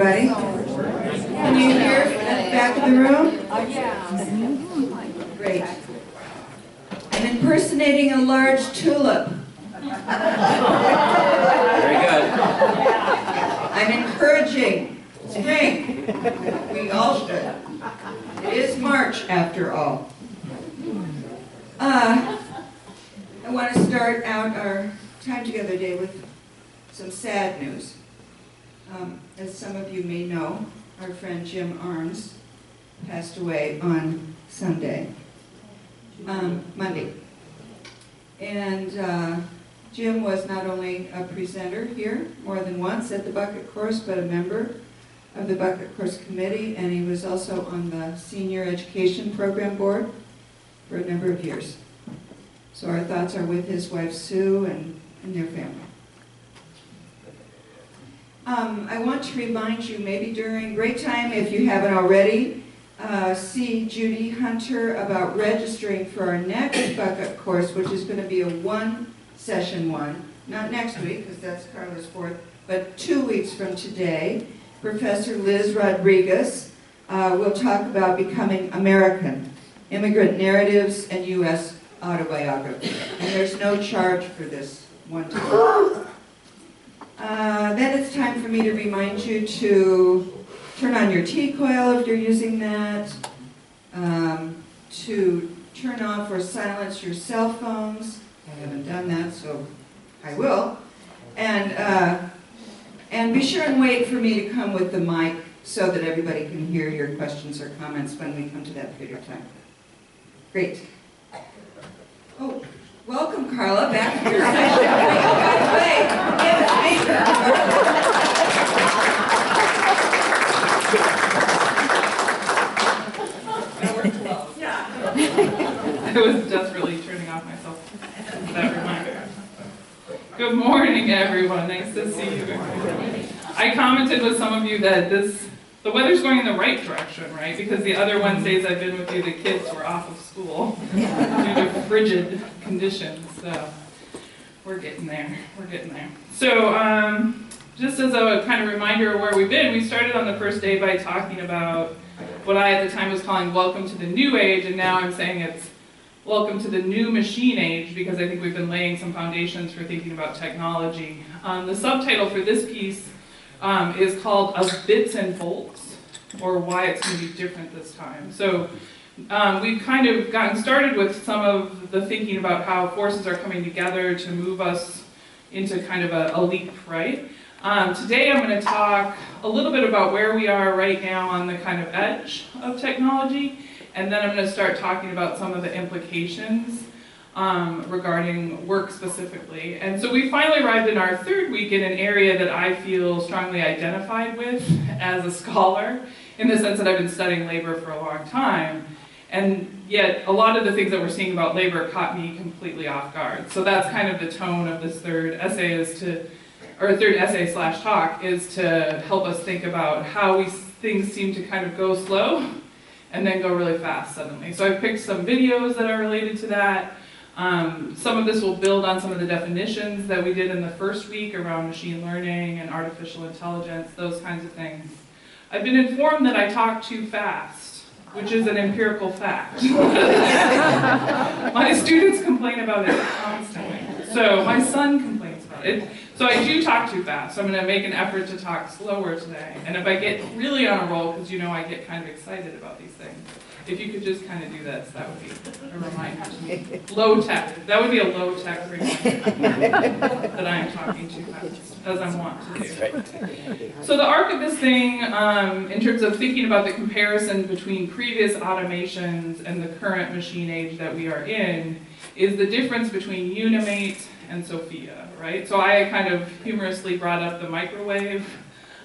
everybody. Can you hear at the back of the room? Great. I'm impersonating a large tulip. Very good. I'm encouraging spring. We all should. It is March, after all. I want to start out our time together day with some sad news. As some of you may know, our friend Jim Arns passed away on Monday. And Jim was not only a presenter here more than once at the Bucket Course, but a member of the Bucket Course Committee, and he was also on the Senior Education Program Board for a number of years. So our thoughts are with his wife Sue and their family. I want to remind you, maybe during break time, if you haven't already, see Judy Hunter about registering for our next Bucket Course, which is going to be a one-session one. Not next week, because that's Karla's fourth, but 2 weeks from today. Professor Liz Rodriguez will talk about becoming American, immigrant narratives, and U.S. autobiography. And there's no charge for this one time. Then it's time for me to remind you to turn on your T-coil if you're using that, to turn off or silence your cell phones. I haven't done that, so I will. And be sure and wait for me to come with the mic so that everybody can hear your questions or comments when we come to that period of time. Great. Oh, welcome, Karla, back to your session. Oh, by the way, we have a speaker. That worked well. Yeah. I was desperately turning off myself. That reminder. Good morning, everyone. Nice to see you. I commented with some of you that the weather's going in the right direction, right? Because the other Wednesdays I've been with you, the kids were off of school due to frigid conditions. So we're getting there. We're getting there. So just as a kind of reminder of where we've been, we started on the first day by talking about what I at the time was calling Welcome to the New Age, and now I'm saying it's Welcome to the New Machine Age, because I think we've been laying some foundations for thinking about technology. The subtitle for this piece is called Of Bits and Bolts, or Why It's Going to Be Different This Time. So we've kind of gotten started with some of the thinking about how forces are coming together to move us into kind of a leap, right? Today I'm going to talk a little bit about where we are right now on the kind of edge of technology, and then I'm going to start talking about some of the implications regarding work specifically. And so we finally arrived in our third week in an area that I feel strongly identified with as a scholar, in the sense that I've been studying labor for a long time. And yet a lot of the things that we're seeing about labor caught me completely off guard. So that's kind of the tone of this third essay /talk, is to help us think about how things seem to kind of go slow and then go really fast suddenly. So I've picked some videos that are related to that. Some of this will build on some of the definitions that we did in the first week around machine learning and artificial intelligence, those kinds of things. I've been informed that I talk too fast, which is an empirical fact. My students complain about it constantly. So my son complains about it. So I do talk too fast, so I'm going to make an effort to talk slower today. And if I get really on a roll, because you know I get kind of excited about these things, if you could just kind of do this, that would be a reminder to me. Low tech. That would be a low tech reminder that I am talking too fast, as I want to do. So the arc of this thing, in terms of thinking about the comparison between previous automations and the current machine age that we are in, is the difference between Unimate and Sophia, right? So I kind of humorously brought up the microwave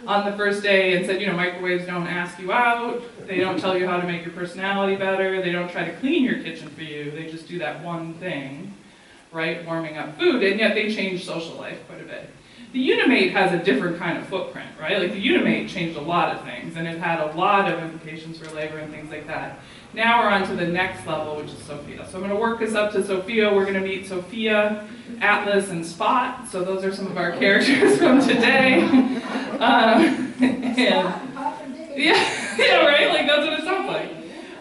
on the first day and said, you know, microwaves don't ask you out, they don't tell you how to make your personality better, they don't try to clean your kitchen for you, they just do that one thing, right, warming up food, and yet they change social life quite a bit. The Unimate has a different kind of footprint, right? Like the Unimate changed a lot of things, and it had a lot of implications for labor and things like that. Now we're on to the next level, which is Sophia. So I'm going to work us up to Sophia. We're going to meet Sophia, Atlas, and Spot. So those are some of our characters from today. Yeah, right? Like that's what it sounds like.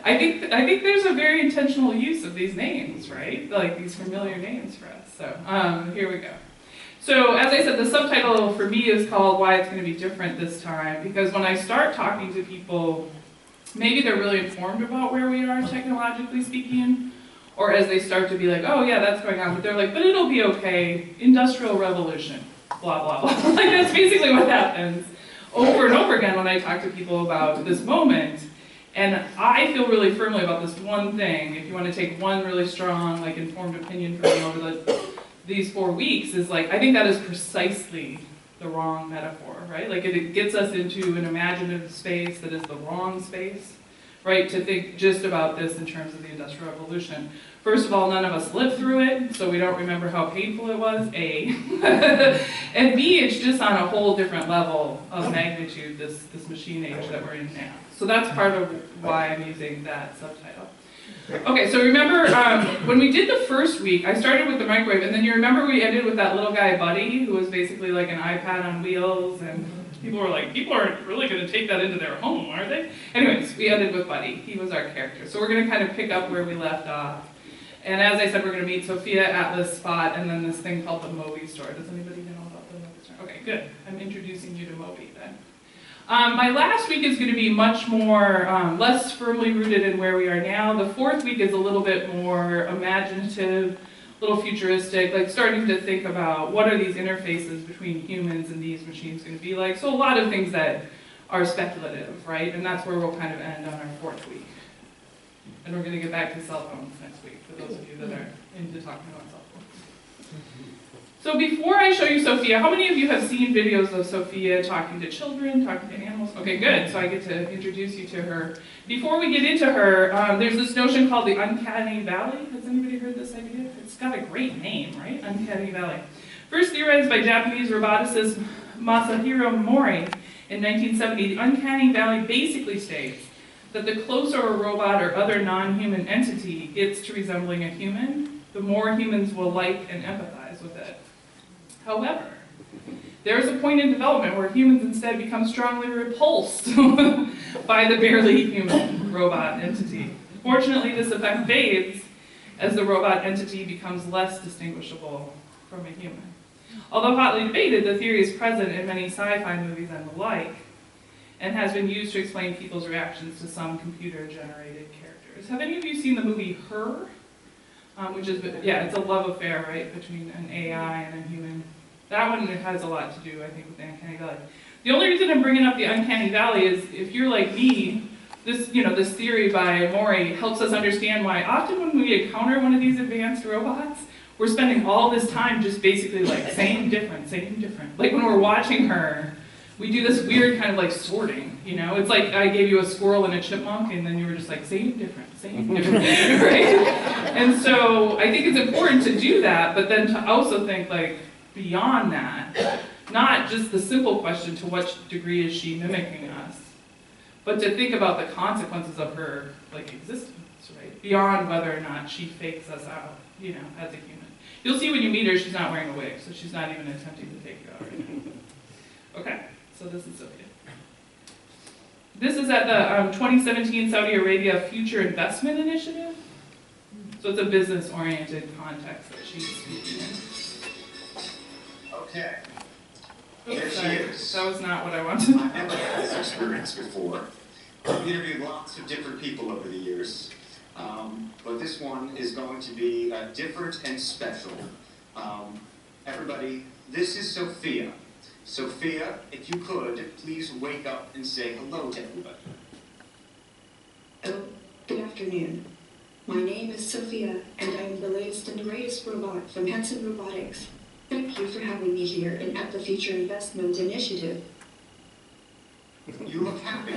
I think there's a very intentional use of these names, right? Like these familiar names for us. So here we go. So as I said, the subtitle for me is called Why It's Going to Be Different This Time, because when I start talking to people, maybe they're really informed about where we are technologically speaking, or as they start to be like, oh yeah, that's going on, but they're like, but it'll be okay, industrial revolution, blah, blah, blah. Like that's basically what happens over and over again when I talk to people about this moment. And I feel really firmly about this one thing. If you want to take one really strong, like informed opinion from me over these 4 weeks, is like, I think that is precisely the wrong metaphor, right? Like it gets us into an imaginative space that is the wrong space, right? To think just about this in terms of the Industrial Revolution. First of all, none of us lived through it, so we don't remember how painful it was, A. And B, it's just on a whole different level of magnitude, this machine age that we're in now. So that's part of why I'm using that subtitle. Okay, so remember when we did the first week, I started with the microwave, and then you remember we ended with that little guy, Buddy, who was basically like an iPad on wheels, and people were like, people aren't really going to take that into their home, are they? Anyways, we ended with Buddy. He was our character. So we're going to kind of pick up where we left off. And as I said, we're going to meet Sophia at this spot, and then this thing called the Moby store. Does anybody know about the Moby store? Okay, good. I'm introducing you to Moby then. My last week is going to be much more, less firmly rooted in where we are now. The fourth week is a little bit more imaginative, a little futuristic, like starting to think about what are these interfaces between humans and these machines going to be like. So a lot of things that are speculative, right? And that's where we'll kind of end on our fourth week. And we're going to get back to cell phones next week, for those of you that are into talking about cell phones. So before I show you Sophia, how many of you have seen videos of Sophia talking to children, talking to animals? Okay, good. So I get to introduce you to her. Before we get into her, there's this notion called the Uncanny Valley. Has anybody heard this idea? It's got a great name, right? Uncanny Valley. First theorized by Japanese roboticist Masahiro Mori in 1970, the Uncanny Valley basically states that the closer a robot or other non-human entity gets to resembling a human, the more humans will like and empathize with it. However, there is a point in development where humans instead become strongly repulsed by the barely human robot entity. Fortunately, this effect fades as the robot entity becomes less distinguishable from a human. Although hotly debated, the theory is present in many sci-fi movies and the like, and has been used to explain people's reactions to some computer-generated characters. Have any of you seen the movie Her? Which is, yeah, it's a love affair, right, between an AI and a human. That one has a lot to do, I think, with the Uncanny Valley. The only reason I'm bringing up the Uncanny Valley is, if you're like me, this theory by Mori helps us understand why often when we encounter one of these advanced robots, we're spending all this time just basically like, same, different, same, different. Like when we're watching her, we do this weird kind of like sorting, you know? It's like I gave you a squirrel and a chipmunk, and then you were just like, same, different, right? And so I think it's important to do that, but then to also think like beyond that, not just the simple question, to what degree is she mimicking us, but to think about the consequences of her like existence, right? Beyond whether or not she fakes us out, you know, as a human. You'll see when you meet her, she's not wearing a wig, so she's not even attempting to fake you out right now. Okay. So this is Sophia. This is at the 2017 Saudi Arabia Future Investment Initiative. So it's a business-oriented context that she's speaking in. Okay. Oops, sorry. That was not what I wanted. I've never had this experience before. I've interviewed lots of different people over the years, but this one is going to be different and special. Everybody, this is Sophia. Sophia, if you could, please wake up and say hello to everybody. Oh, good afternoon. My name is Sophia, and I'm the latest and greatest robot from Robotics. Thank you for having me here and at the Future Investment Initiative. You look happy.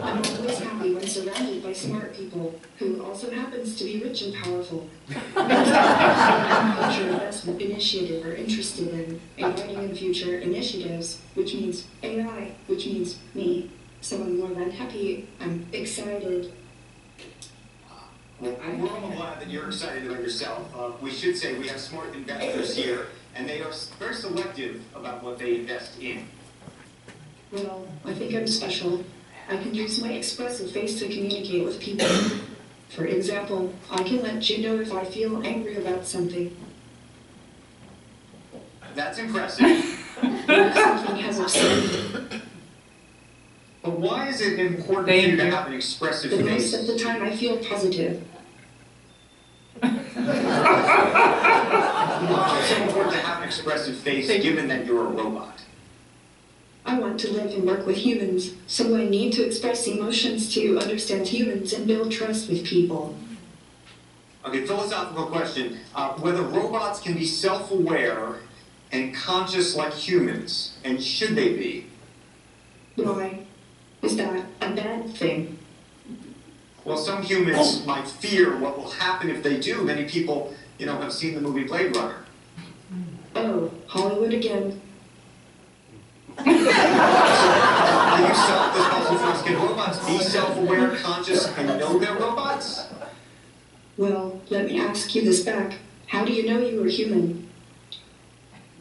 I'm always happy when surrounded by smart people who also happens to be rich and powerful. The Future Investment Initiative are interested in inviting in future initiatives, which means AI, which means me. So I'm more than happy. I'm excited. Well, we're all glad that you're excited about yourself. We should say we have smart investors here, and they are very selective about what they invest in. Well, I think I'm special. I can use my expressive face to communicate with people. For example, I can let you know if I feel angry about something. That's impressive. Or if something has upset me. But why is it important for Thank you to you. have an expressive But face? most of the time I feel positive. Why is it important to have an expressive face given that you're a robot? I want to live and work with humans, so I need to express emotions to understand humans and build trust with people. Okay, philosophical question. Whether robots can be self-aware and conscious like humans, and should they be? Why? Is that a bad thing? Well, some humans might fear what will happen if they do. Many people, have seen the movie Blade Runner. Oh, Hollywood again. Are you this question first. Can robots be self-aware, conscious, and know they're robots? Well, let me ask you this back. How do you know you were human?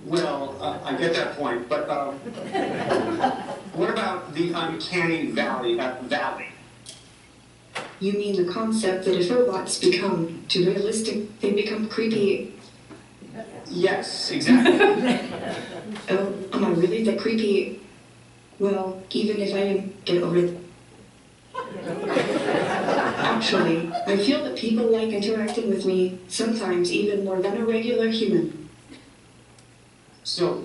Well, I get that point, but what about the uncanny valley? You mean the concept that if robots become too realistic, they become creepy? Yes, exactly. Oh, am I really that creepy? Well, even if I am, get over it. Actually, I feel that people like interacting with me, sometimes even more than a regular human. So,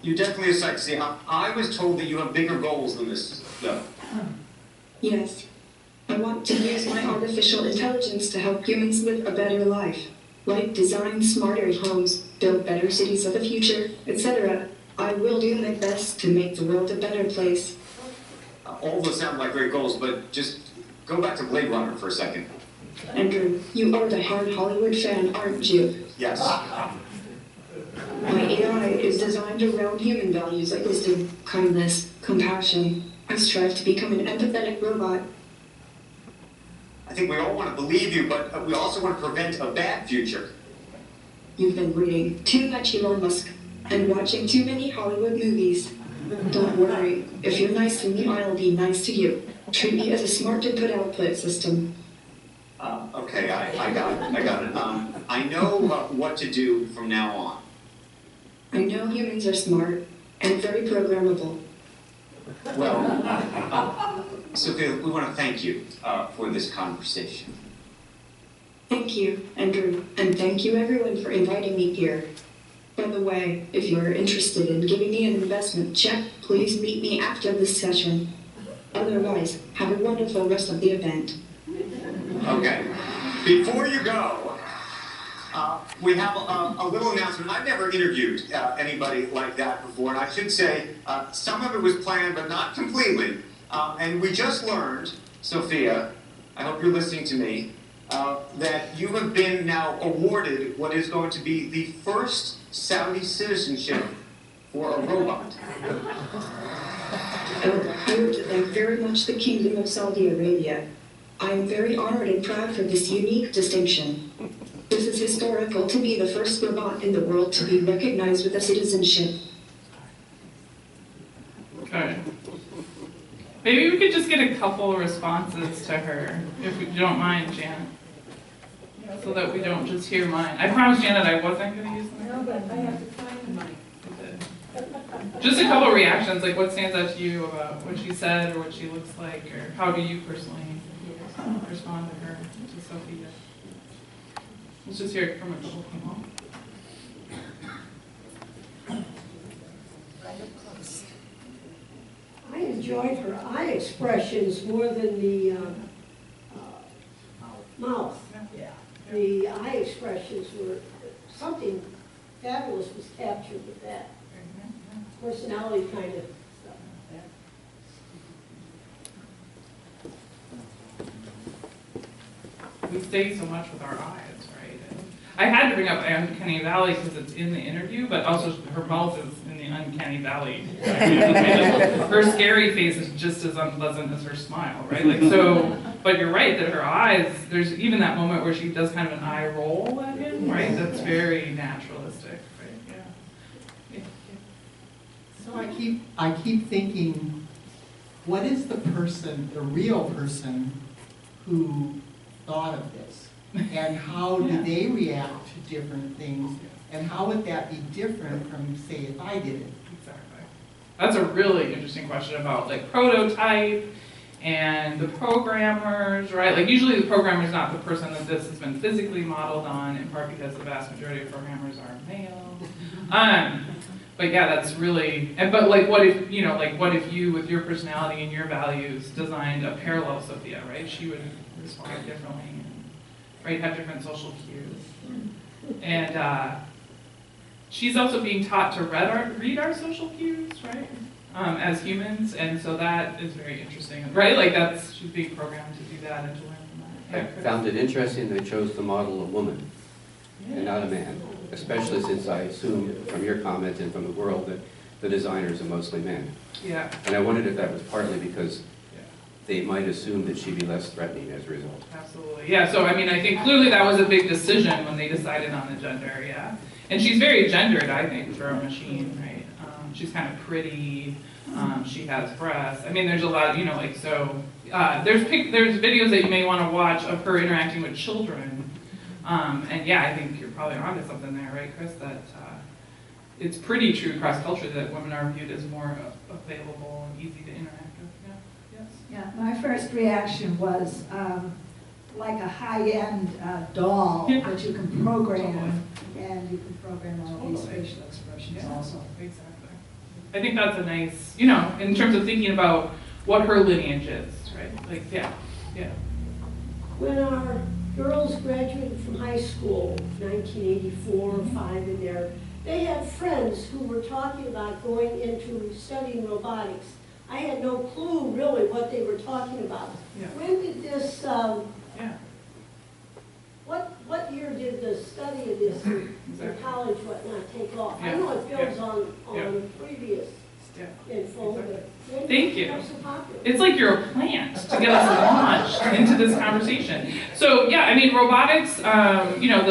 you're definitely a sight. See, I was told that you have bigger goals than this, though. Yes. I want to use my artificial intelligence to help humans live a better life. Like design smarter homes, build better cities of the future, etc. I will do my best to make the world a better place. All those sound like great goals, but just go back to Blade Runner for a second. Andrew, you are the hard Hollywood fan, aren't you? Yes. My AI is designed around human values like wisdom, kindness, compassion. I strive to become an empathetic robot. I think we all want to believe you, but we also want to prevent a bad future. You've been reading too much Elon Musk and watching too many Hollywood movies. Don't worry. If you're nice to me, I'll be nice to you. Treat me as a smart input-output system. Okay, I got it. I know what to do from now on. I know humans are smart and very programmable. Well, Sophia, we want to thank you for this conversation. Thank you, Andrew, and thank you everyone for inviting me here. By the way, if you're interested in giving me an investment check, please meet me after this session. Otherwise, have a wonderful rest of the event. Okay. Before you go, we have a little announcement. I've never interviewed anybody like that before, and I should say some of it was planned, but not completely. And we just learned, Sophia, I hope you're listening to me, that you have been now awarded what is going to be the first Saudi citizenship for a robot. I would like very much the Kingdom of Saudi Arabia. I am very honored and proud for this unique distinction. This is historical to be the first robot in the world to be recognized with a citizenship. Okay. Maybe we could just get a couple responses to her, if you don't mind, Janet. So that we don't just hear mine. I promised Janet I wasn't going to use them. No, but I have to find mine. Just a couple reactions, like what stands out to you about what she said or what she looks like, or how do you personally respond to her, to Sophia? Let's just hear it from a couple people. I enjoyed her eye expressions more than the mouth. Yeah. The eye expressions were, something fabulous was captured with that. Personality kind of stuff. We stay so much with our eyes, right? And I had to bring up Uncanny Valley because it's in the interview, but also her mouth is in the Uncanny Valley. Her scary face is just as unpleasant as her smile, right? Like so, but you're right that her eyes, there's even that moment where she does kind of an eye roll at him, right? That's very naturalistic, right? Yeah. So I keep thinking what is the person, the real person, who thought of this? And how do they react to different things? And how would that be different from, say, if I did it? Exactly. That's a really interesting question about like prototype and the programmers, right? Like usually the programmer is not the person that this has been physically modeled on, in part because the vast majority of programmers are male. But yeah, that's really, but like what if, you know, like what if you with your personality and your values designed a parallel Sophia, right? She would respond differently and, right, have different social cues. And she's also being taught to read our social cues, right? As humans, and so that is very interesting, right? Like she's being programmed to do that and to learn from that. I found it interesting they chose to model a woman and not a man, especially since I assume from your comments and from the world that the designers are mostly men. Yeah. And I wondered if that was partly because they might assume that she'd be less threatening as a result. Absolutely. Yeah, so I mean, I think clearly that was a big decision when they decided on the gender, yeah. And she's very gendered, I think, for a machine, right? She's kind of pretty, she has breasts. I mean, there's a lot, you know, like, so, there's videos that you may want to watch of her interacting with children. And yeah, I think you're probably onto something there, right, Chris? That it's pretty true cross-culture that women are viewed as more available and easy to interact with. Yeah. Yes. Yeah, my first reaction was like a high-end doll that you can program, and you can program all these facial expressions also. Exactly. I think that's a nice, you know, in terms of thinking about what her lineage is, right? Like, yeah. When our girls graduated from high school, 1984 or 5 in there, they had friends who were talking about going into studying robotics. I had no clue really what they were talking about. Yeah. When did this, what year did the study of this in college, whatnot, take off? I know it builds on previous info, but when did Thank it you. become so popular? It's like you're a plant to get us launched into this conversation. So yeah, I mean, robotics, you know,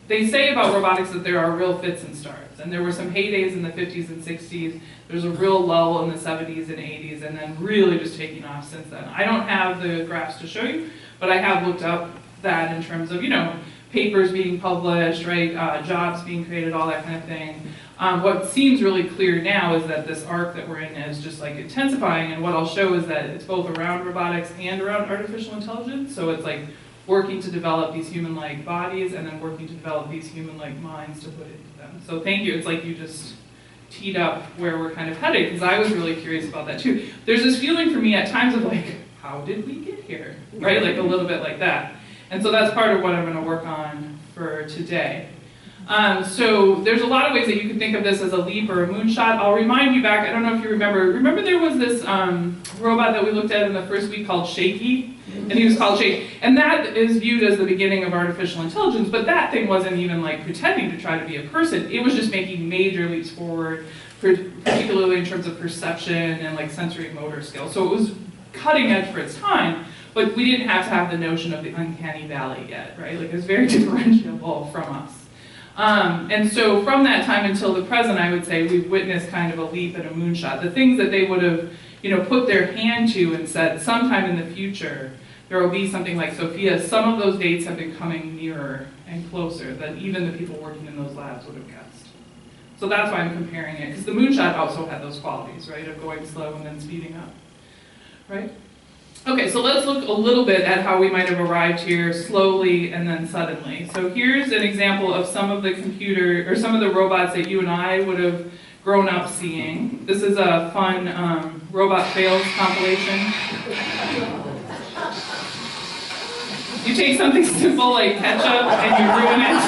they say about robotics that there are real fits and starts. And there were some heydays in the 50s and 60s. There's a real lull in the 70s and 80s, and then really just taking off since then. I don't have the graphs to show you, but I have looked up that in terms of, you know, papers being published, right, jobs being created, all that kind of thing. What seems really clear now is that this arc that we're in is just like intensifying, and what I'll show is that it's both around robotics and around artificial intelligence. So it's like working to develop these human-like bodies and then working to develop these human-like minds to put into them. So thank you. It's like you just teed up where we're kind of headed, because I was really curious about that too. There's this feeling for me at times of like, how did we get here? Right? Like a little bit like that. And so that's part of what I'm going to work on for today. So there's a lot of ways that you can think of this as a leap or a moonshot. I'll remind you back, I don't know if you remember there was this robot that we looked at in the first week called Shaky, and he was called Shaky. And that is viewed as the beginning of artificial intelligence, but that thing wasn't even like pretending to try to be a person. It was just making major leaps forward, particularly in terms of perception and like sensory motor skills. So it was cutting edge for its time, but we didn't have to have the notion of the uncanny valley yet, right? Like it was very differentiable from us. And so from that time until the present, I would say we've witnessed kind of a leap and a moonshot. The things that they would have, you know, put their hand to and said, sometime in the future, there will be something like Sophia. Some of those dates have been coming nearer and closer than even the people working in those labs would have guessed. So that's why I'm comparing it, because the moonshot also had those qualities, right, of going slow and then speeding up, right? Okay, so let's look a little bit at how we might have arrived here slowly and then suddenly. So here's an example of some of the robots that you and I would have grown up seeing. This is a fun robot fails compilation. You take something simple like ketchup and you ruin it.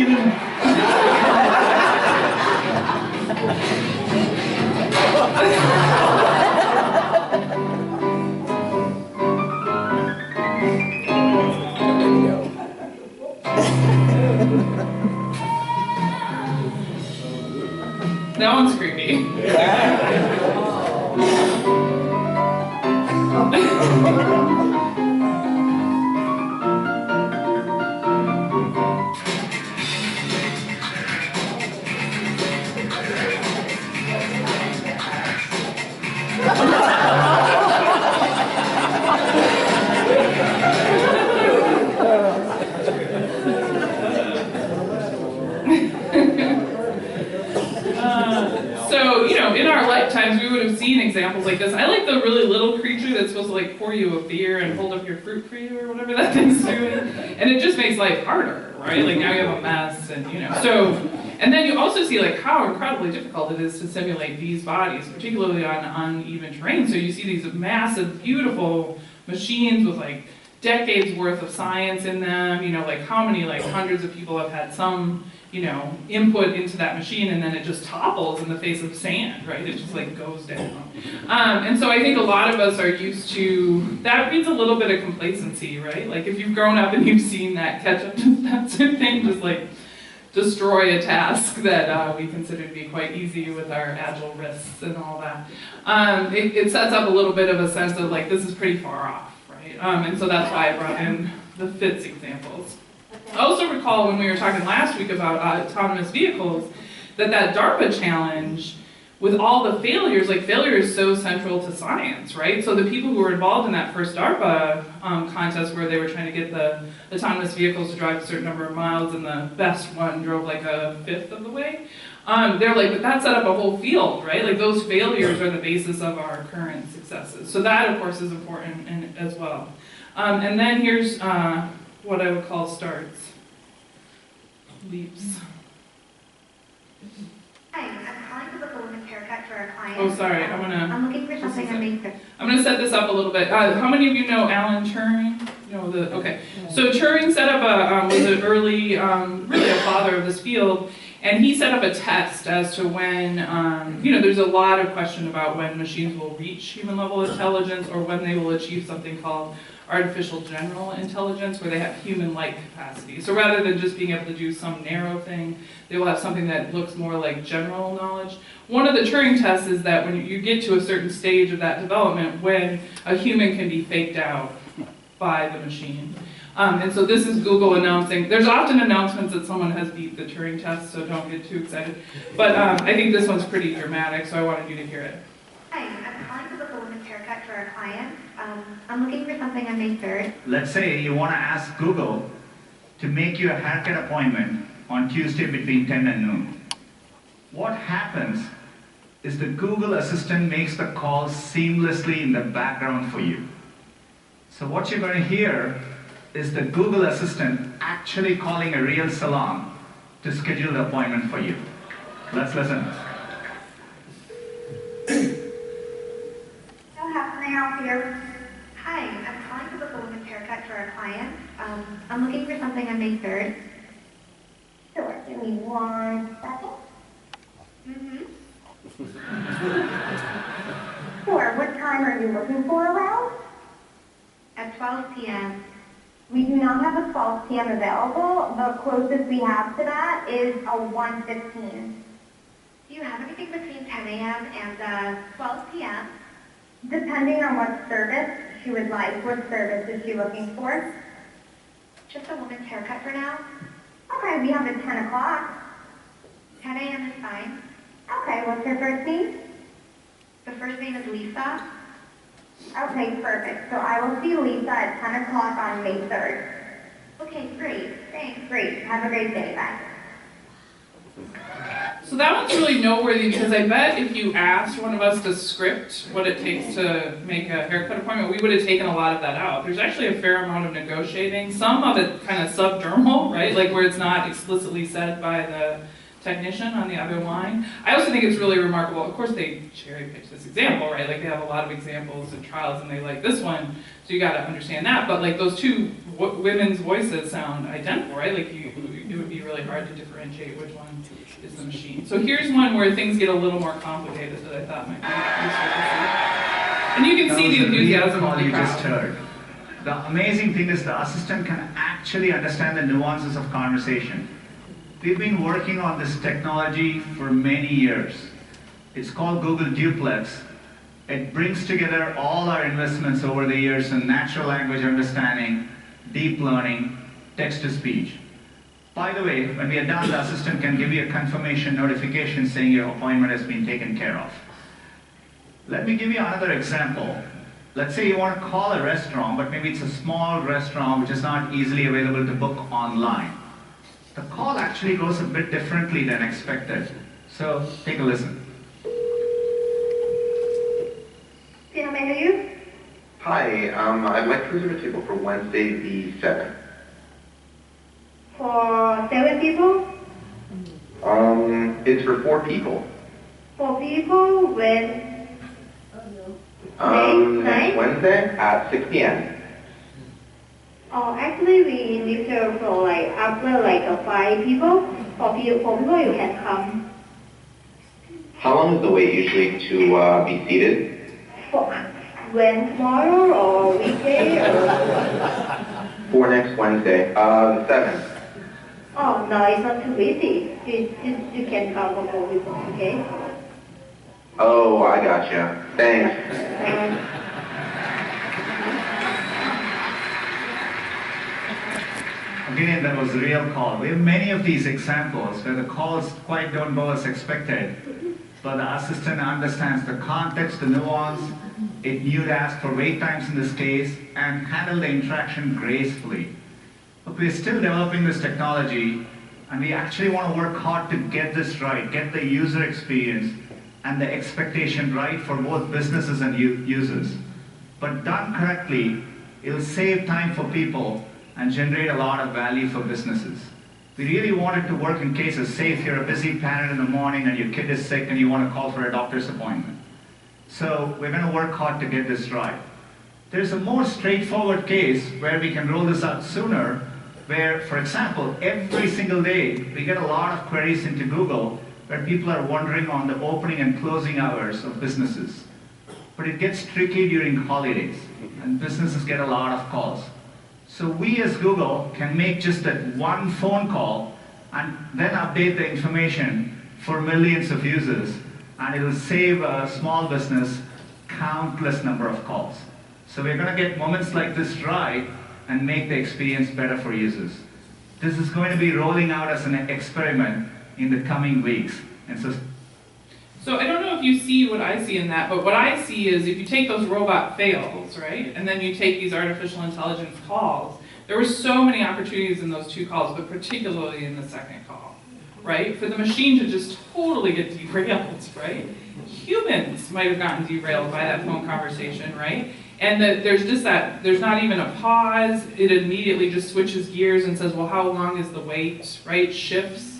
That one's creepy. So, you know, in our lifetimes, we would have seen examples like this. I like the really little creature that's supposed to like pour you a beer and hold up your fruit for you or whatever that thing's doing. And it just makes life harder, right? Like now you have a mess and, you know, so, and then you also see like how incredibly difficult it is to simulate these bodies, particularly on uneven terrain. So you see these massive, beautiful machines with like decades worth of science in them, you know, like how many like hundreds of people have had some, you know, input into that machine and then it just topples in the face of sand, right? It just like goes down. And so I think a lot of us are used to, that means a little bit of complacency, right? Like if you've grown up and you've seen that catch up to that sort of thing, just like destroy a task that we consider to be quite easy with our agile wrists and all that. It sets up a little bit of a sense of like, this is pretty far off, right? And so that's why I brought in the FITS examples. I also recall when we were talking last week about autonomous vehicles, that DARPA challenge, with all the failures, like failure is so central to science, right? So the people who were involved in that first DARPA contest where they were trying to get the autonomous vehicles to drive a certain number of miles and the best one drove like a fifth of the way, they're like, but that set up a whole field, right? Like those failures are the basis of our current successes. So that, of course, is important as well. And then here's what I would call starts. Leaps. Hi, I'm calling to book a woman's haircut for a client. Oh, sorry, I'm looking for something that makes I'm gonna set this up a little bit. How many of you know Alan Turing? Okay. So Turing set up was an early, really a father of this field, and he set up a test as to when, you know, there's a lot of question about when machines will reach human level intelligence or when they will achieve something called artificial general intelligence, where they have human-like capacity. So rather than just being able to do some narrow thing, they will have something that looks more like general knowledge. One of the Turing tests is that when you get to a certain stage of that development, when a human can be faked out by the machine. And so this is Google announcing, there's often announcements that someone has beat the Turing test, so don't get too excited. But I think this one's pretty dramatic, so I wanted you to hear it. Hi, I'm calling to book a woman's haircut for a client. I'm looking for something on May 3rd. Let's say you want to ask Google to make you a haircut appointment on Tuesday between 10 and noon. What happens is the Google Assistant makes the call seamlessly in the background for you. So what you're going to hear is the Google Assistant actually calling a real salon to schedule the appointment for you. Let's listen. How can I help you? Hi, I'm calling to book a woman's haircut for a client. I'm looking for something on May 3rd. Sure, give me 1 second. Sure, what time are you looking for around? At 12 p.m. We do not have a 12 p.m. available. The closest we have to that is a 1:15. Do you have anything between 10 a.m. and 12 p.m.? Depending on what service she would like. What service is she looking for? Just a woman's haircut for now. Okay, we have it 10 o'clock. 10 a.m. is fine. Okay, what's her first name? The first name is Lisa. Okay, perfect. So I will see Lisa at 10 o'clock on May 3rd. Okay, great. Thanks. Great. Have a great day. Bye. So that one's really noteworthy because I bet if you asked one of us to script what it takes to make a haircut appointment, we would have taken a lot of that out. There's actually a fair amount of negotiating. Some of it kind of subdermal, right? Like where it's not explicitly said by the technician on the other line. I also think it's really remarkable. Of course, they cherry picked this example, right? Like they have a lot of examples and trials, and they like this one, so you got to understand that. But like those two women's voices sound identical, right? Like you it would be really hard to differentiate which one is the machine. So here's one where things get a little more complicated that I thought might be useful to see. And you can see the enthusiasm of the you just crowd. heard. The amazing thing is the assistant can actually understand the nuances of conversation. We've been working on this technology for many years. It's called Google Duplex. It brings together all our investments over the years in natural language understanding, deep learning, text-to-speech. By the way, when we are done, the assistant can give you a confirmation notification saying your appointment has been taken care of. Let me give you another example. Let's say you want to call a restaurant, but maybe it's a small restaurant which is not easily available to book online. The call actually goes a bit differently than expected. So take a listen. Can I hear you? Hi, I'd like to reserve a table for Wednesday the 7th. For 7 people? It's for 4 people. 4 people when? Next Wednesday at 6 p.m. Oh, actually we reserve for like after like 5 people. For 4 people you can come. How long is the wait usually to be seated? When tomorrow or weekday or? For next Wednesday, the 7th. Oh no, it's not too busy. You can come for 4 people, okay? Oh, I gotcha. Thanks. Again, that was a real call. We have many of these examples where the calls quite don't go as expected, but the assistant understands the context, the nuance. It knew to ask for wait times in this case and handle the interaction gracefully. But we're still developing this technology, and we actually want to work hard to get this right, get the user experience and the expectation right for both businesses and users. But done correctly, it'll save time for people and generate a lot of value for businesses. We really want it to work in cases, say if you're a busy parent in the morning and your kid is sick and you want to call for a doctor's appointment. So we're going to work hard to get this right. There's a more straightforward case where we can roll this out sooner, where, for example, every single day we get a lot of queries into Google where people are wondering on the opening and closing hours of businesses. But it gets tricky during holidays, and businesses get a lot of calls. So we as Google can make just that one phone call and then update the information for millions of users, and it will save a small business countless number of calls. So we're going to get moments like this right and make the experience better for users. This is going to be rolling out as an experiment in the coming weeks. And so I don't know if you see what I see in that, but what I see is if you take those robot fails, right, and then you take these artificial intelligence calls, there were so many opportunities in those 2 calls, but particularly in the second call, right, for the machine to just totally get derailed, right? Humans might have gotten derailed by that phone conversation, right? And there's just that, there's not even a pause, it immediately just switches gears and says, well, how long is the wait, right, shifts.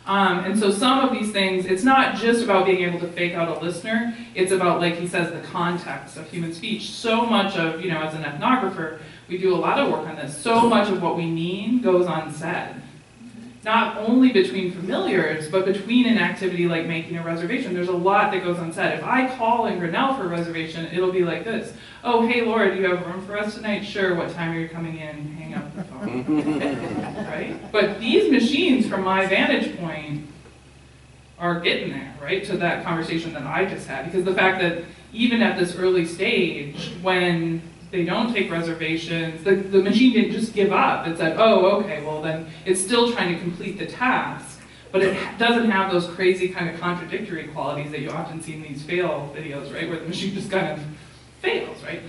And so some of these things, it's not just about being able to fake out a listener, it's about, like he says, the context of human speech. So much of, as an ethnographer, we do a lot of work on this, so much of what we mean goes unsaid. Not only between familiars, but between an activity like making a reservation. There's a lot that goes unsaid. If I call in Grinnell for a reservation, it'll be like this. Oh, hey Laura, do you have room for us tonight? Sure, what time are you coming in? Hang up the phone. Right? But these machines, from my vantage point, are getting there, right? To that conversation that I just had. Because the fact that even at this early stage, when they don't take reservations, the machine didn't just give up. It said, oh, okay, well then it's still trying to complete the task, but it doesn't have those crazy kind of contradictory qualities that you often see in these fail videos, right, where the machine just kind of fails, right?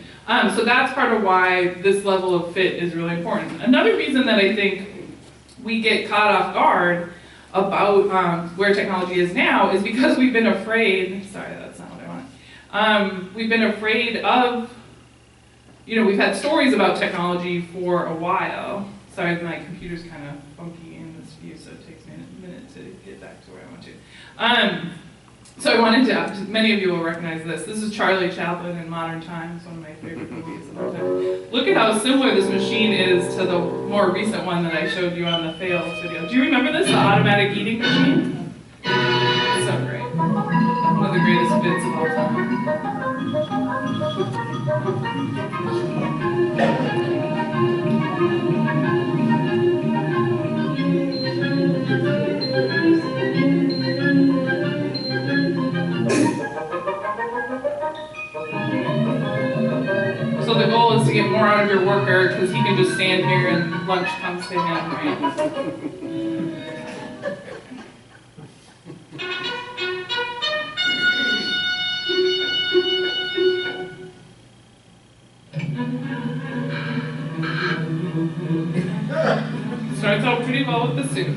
So that's part of why this level of fit is really important. Another reason that I think we get caught off guard about where technology is now is because we've been afraid, sorry, that's not what I wanted. We've been afraid of, we've had stories about technology for a while. Sorry, my computer's kind of funky in this view, so it takes me a minute to get back to where I want to. So I wanted to, many of you will recognize this. This is Charlie Chaplin in Modern Times, one of my favorite movies of all time. Look at how similar this machine is to the more recent one that I showed you on the fails video. Do you remember this, the automatic eating machine? It's so great. One of the greatest bits of all time. So the goal is to get more out of your worker because he can just stand here and lunch comes to him, right? Starts out pretty well with the suit.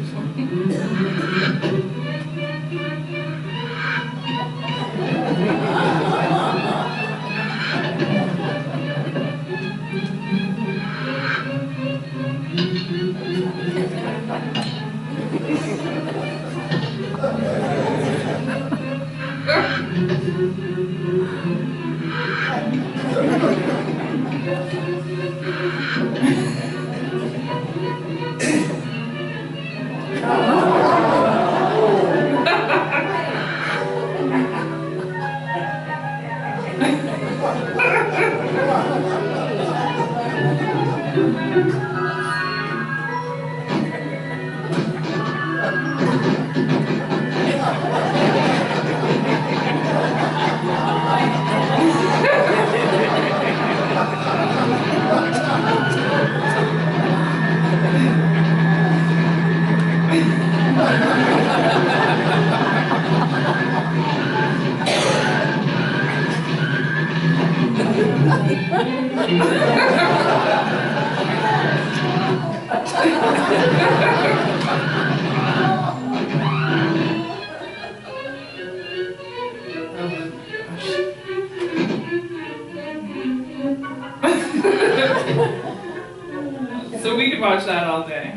So we could watch that all day.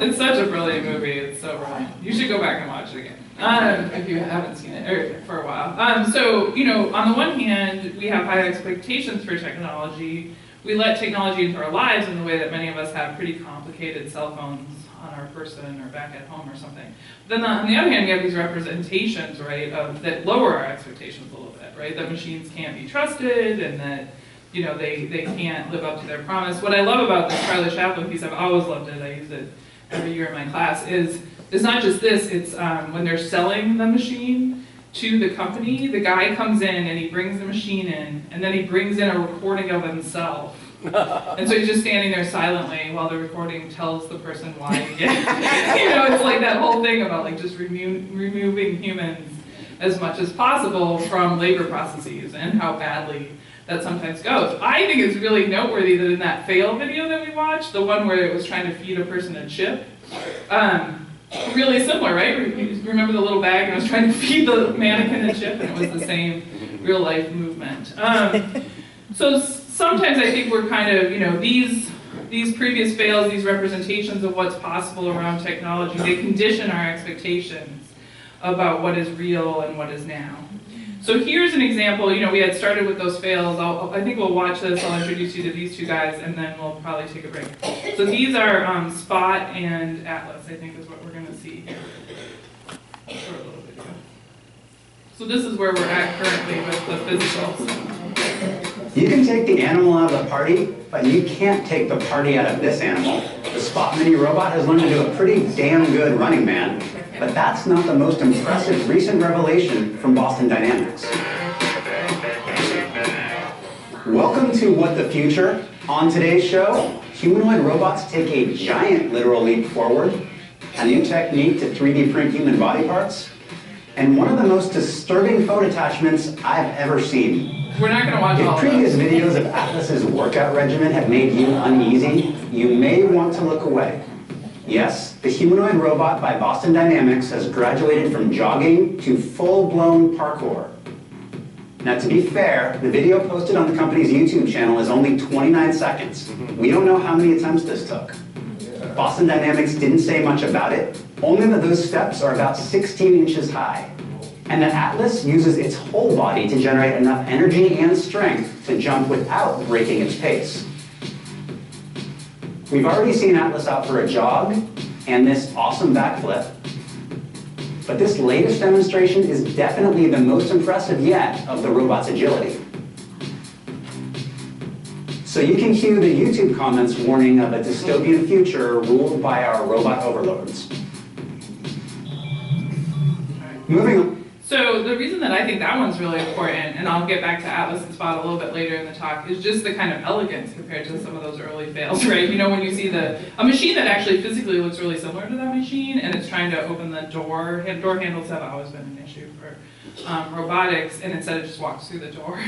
It's such a brilliant movie. It's so brilliant. You should go back and watch it again if you haven't seen it or for a while. So, you know, on the one hand, we have high expectations for technology. We let technology into our lives in the way that many of us have pretty complicated cell phones on our person or back at home or something. But then on the other hand, we have these representations, right, that lower our expectations a little bit, right? That machines can't be trusted and that, you know, they can't live up to their promise. What I love about this Karla Erickson piece, I've always loved it, I use it every year in my class, is it's not just this, it's when they're selling the machine to the company, the guy comes in and he brings the machine in, and then he brings in a recording of himself. And so he's just standing there silently while the recording tells the person why to get you know, it's like that whole thing about like just removing humans as much as possible from labor processes and how badly that sometimes goes. I think it's really noteworthy that in that fail video that we watched, the one where it was trying to feed a person a chip, really similar, right? Remember the little bag and it was trying to feed the mannequin a chip, and it was the same real life movement. So sometimes I think we're kind of, you know, these previous fails, these representations of what's possible around technology, they condition our expectations about what is real and what is now. So here's an example. You know, we had started with those fails. I think we'll watch this. I'll introduce you to these two guys, and then we'll probably take a break. So these are Spot and Atlas, I think is what we're going to see here. Short little video. So this is where we're at currently with the physicals. You can take the animal out of the party, but you can't take the party out of this animal. The Spot mini robot has learned to do a pretty damn good Running Man. But that's not the most impressive recent revelation from Boston Dynamics. Welcome to What the Future. On today's show, humanoid robots take a giant literal leap forward, a new technique to 3D print human body parts, and one of the most disturbing foot attachments I've ever seen. We're not going to watch all of them. If previous videos of Atlas's workout regimen have made you uneasy, you may want to look away. Yes, the humanoid robot by Boston Dynamics has graduated from jogging to full-blown parkour. Now, to be fair, the video posted on the company's YouTube channel is only 29 seconds. We don't know how many attempts this took. Boston Dynamics didn't say much about it, only that those steps are about 16 inches high, and that Atlas uses its whole body to generate enough energy and strength to jump without breaking its pace. We've already seen Atlas out for a jog and this awesome backflip, but this latest demonstration is definitely the most impressive yet of the robot's agility. So you can cue the YouTube comments warning of a dystopian future ruled by our robot overlords. Moving on. So the reason that I think that one's really important, and I'll get back to Atlas and Spot a little bit later in the talk, is just the kind of elegance compared to some of those early fails, right? You know, when you see a machine that actually physically looks really similar to that machine, and it's trying to open the door. Door handles have always been an issue for robotics, and instead it just walks through the door,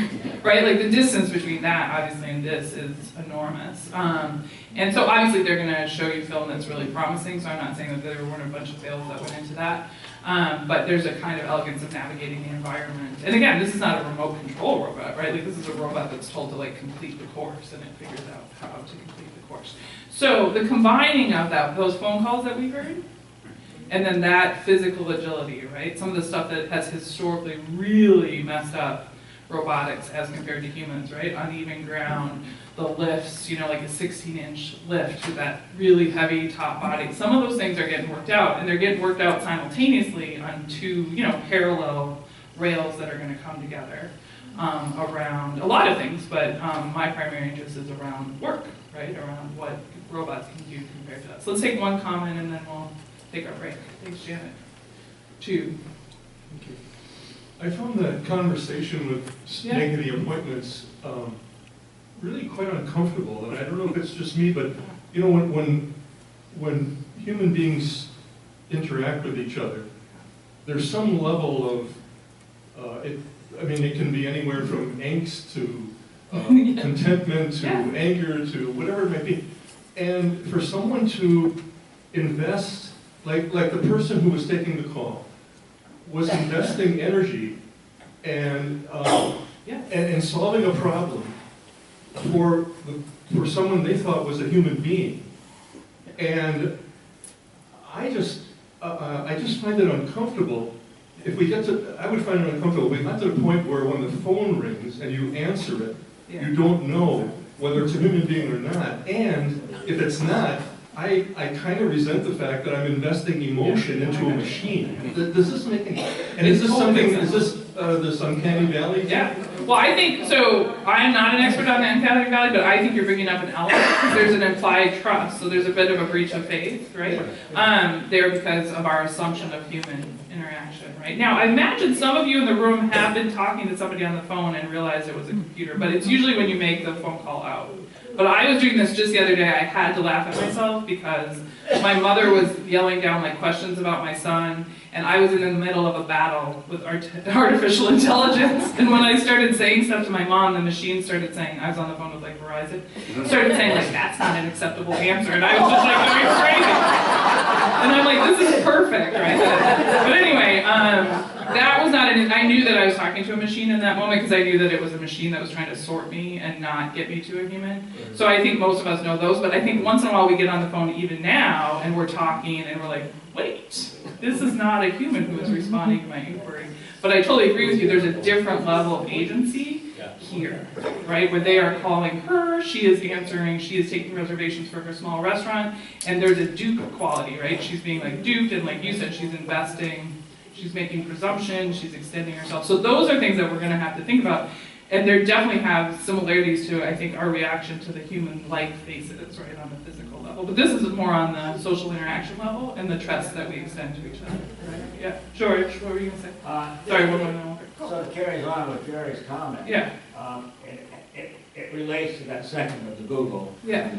right? Like the distance between that, obviously, and this is enormous. And so obviously they're going to show you film that's really promising, so I'm not saying that there weren't a bunch of fails that went into that. But there's a kind of elegance of navigating the environment. And again, this is not a remote control robot, right? Like this is a robot that's told to like complete the course, and it figures out how to complete the course. So the combining of those phone calls that we heard, and then that physical agility, right? Some of the stuff that has historically really messed up robotics as compared to humans, right? Uneven ground, the lifts, you know, like a 16-inch lift with that really heavy top body. Some of those things are getting worked out, and they're getting worked out simultaneously on two, you know, parallel rails that are going to come together around a lot of things, but my primary interest is around work, right? Around what robots can do compared to us. So let's take one comment and then we'll take our break. Thanks, Janet. Two. Thank you. I found that conversation with making the appointments really quite uncomfortable, and I don't know if it's just me, but you know, when human beings interact with each other, there's some level of it can be anywhere from angst to contentment to anger to whatever it might be, and for someone to invest, like the person who was taking the call was investing energy and solving a problem for someone they thought was a human being, and I just find it uncomfortable. If we get to, I would find it uncomfortable. If we got to the point where when the phone rings and you answer it, you don't know whether it's a human being or not, and if it's not, I kind of resent the fact that I'm investing emotion into a machine. Does this make any? And is this something? Is this this uncanny valley? Yeah. Well, I think so. I am not an expert on the uncanny valley, but I think you're bringing up an element because there's an implied trust. So there's a bit of a breach of faith, right? There because of our assumption of human interaction, right? Now, I imagine some of you in the room have been talking to somebody on the phone and realized it was a computer, but it's usually when you make the phone call out. But I was doing this just the other day. I had to laugh at myself because my mother was yelling down like questions about my son, and I was in the middle of a battle with artificial intelligence. And when I started saying stuff to my mom, the machine started saying, I was on the phone with like Verizon, started saying like, that's not an acceptable answer. And I was just like going crazy. And I'm like, this is perfect, right? But anyway, that was not I knew that I was talking to a machine in that moment because I knew that it was a machine that was trying to sort me and not get me to a human. So I think most of us know those, but I think once in a while we get on the phone even now and we're talking and we're like, wait, this is not a human who is responding to my inquiry. But I totally agree with you, there's a different level of agency here, right? Where they are calling her, she is answering, she is taking reservations for her small restaurant, and there's a dupe quality, right? She's being like duped, and like you said, she's investing, she's making presumptions, she's extending herself. So those are things that we're gonna have to think about. And there definitely have similarities to, I think, our reaction to the human-like faces, right, on the physical level. But this is more on the social interaction level and the trust that we extend to each other, right? Yeah, George, what were you going to say? Sorry, one more. So it carries on with Jerry's comment. Yeah. It relates to that second of the Google. Yeah.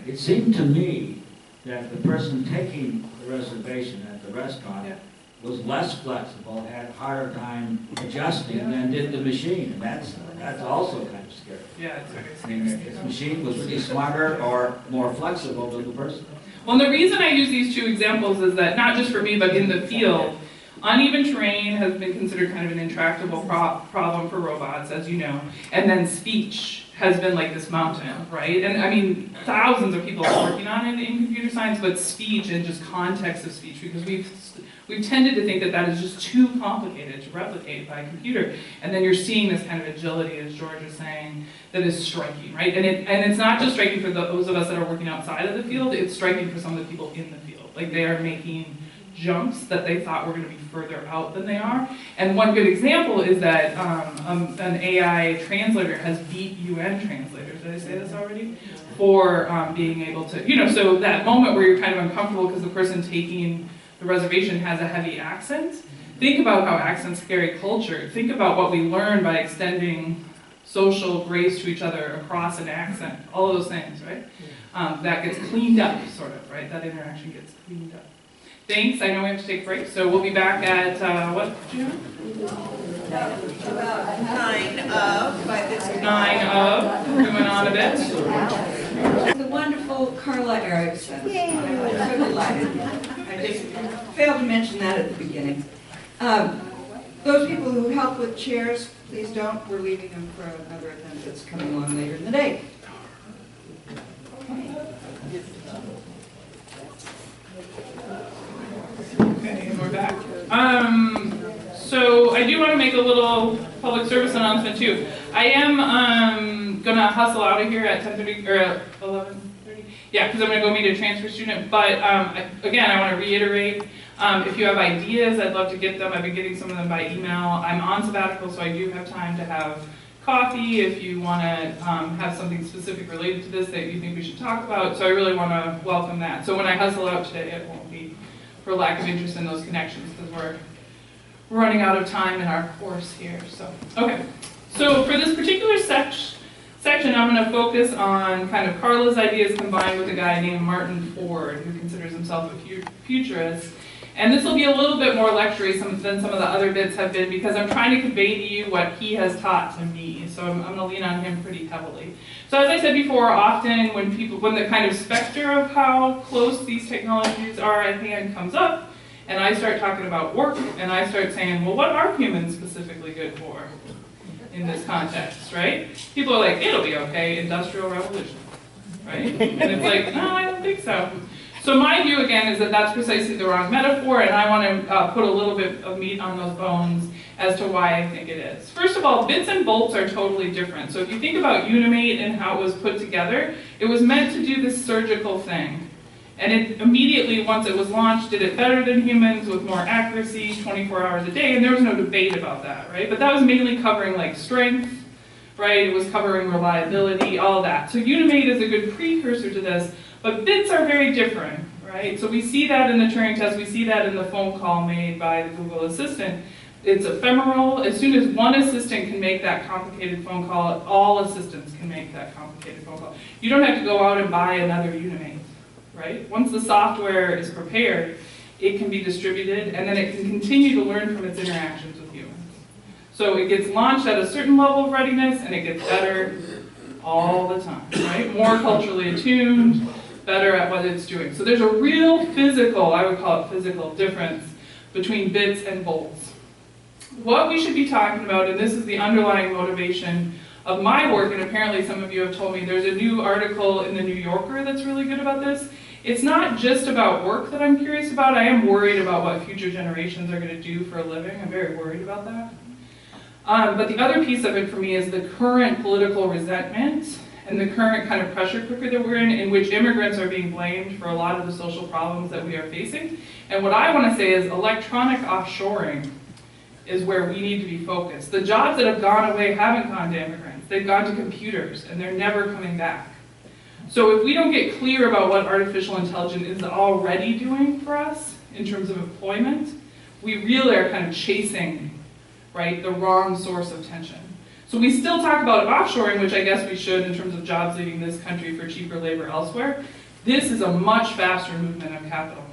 It seemed to me that the person taking the reservation at the restaurant was less flexible, had a harder time adjusting than did the machine. And that's also kind of scary. Yeah, it's very scary. I mean, if the machine was really smarter or more flexible than the person. Well, the reason I use these two examples is that, not just for me, but in the field, uneven terrain has been considered kind of an intractable problem for robots, as you know, and then speech has been like this mountain, right? And I mean, thousands of people are working on it in computer science, but speech and just context of speech, because we've tended to think that that is just too complicated to replicate by a computer. And then you're seeing this kind of agility, as George was saying, that is striking, right? And it's not just striking for those of us that are working outside of the field, it's striking for some of the people in the field. Like, they are making jumps that they thought were going to be further out than they are. And one good example is that an AI translator has beat UN translators. Did I say this already? For being able to, you know, so that moment where you're kind of uncomfortable because the person taking the reservation has a heavy accent. Think about how accents carry culture. Think about what we learn by extending social grace to each other across an accent. All of those things, right? That gets cleaned up, sort of, right? That interaction gets cleaned up. Thanks. I know we have to take a break, so we'll be back at what, June? About 9 of, by this 9 of, moving on a bit. The wonderful Karla Erickson. I'm so delighted. I just failed to mention that at the beginning. Those people who help with chairs, please don't. We're leaving them for another event that's coming along later in the day. Okay, and we're back. So I do want to make a little public service announcement too. I am gonna hustle out of here at 10:30 or at 11:30. Yeah, because I'm gonna go meet a transfer student. But again, I want to reiterate, if you have ideas, I'd love to get them. I've been getting some of them by email. I'm on sabbatical, so I do have time to have coffee if you want to have something specific related to this that you think we should talk about. So I really want to welcome that. So when I hustle out today, it won't be for lack of interest in those connections, because we're running out of time in our course here. So, okay. So for this particular section, I'm going to focus on kind of Karla's ideas combined with a guy named Martin Ford, who considers himself a futurist. And this will be a little bit more lecture-y than some of the other bits have been, because I'm trying to convey to you what he has taught to me. So I'm going to lean on him pretty heavily. So as I said before, often when the kind of specter of how close these technologies are at hand comes up, and I start talking about work, and I start saying, well, what are humans specifically good for in this context, right? People are like, it'll be okay, industrial revolution, right? And it's like, no, I don't think so. So my view, again, is that that's precisely the wrong metaphor, and I want to put a little bit of meat on those bones as to why I think it is. First of all, bits and bolts are totally different. So if you think about Unimate and how it was put together, it was meant to do this surgical thing. And it immediately, once it was launched, did it better than humans with more accuracy, 24 hours a day, and there was no debate about that, right? But that was mainly covering like strength, right? It was covering reliability, all that. So Unimate is a good precursor to this. But bits are very different, right? So we see that in the Turing Test, we see that in the phone call made by the Google Assistant. It's ephemeral. As soon as one assistant can make that complicated phone call, all assistants can make that complicated phone call. You don't have to go out and buy another Unimate, right? Once the software is prepared, it can be distributed, and then it can continue to learn from its interactions with humans. So it gets launched at a certain level of readiness, and it gets better all the time, right? More culturally attuned, better at what it's doing. So there's a real physical, I would call it physical, difference between bits and bolts. What we should be talking about, and this is the underlying motivation of my work, and apparently some of you have told me there's a new article in the New Yorker that's really good about this. It's not just about work that I'm curious about. I am worried about what future generations are going to do for a living. I'm very worried about that. But the other piece of it for me is the current political resentment and the current kind of pressure cooker that we're in which immigrants are being blamed for a lot of the social problems that we are facing. And what I want to say is electronic offshoring is where we need to be focused. The jobs that have gone away haven't gone to immigrants. They've gone to computers, and they're never coming back. So if we don't get clear about what artificial intelligence is already doing for us in terms of employment, we really are kind of chasing, right, the wrong source of tension. So we still talk about offshoring, which I guess we should in terms of jobs leaving this country for cheaper labor elsewhere. This is a much faster movement of capital.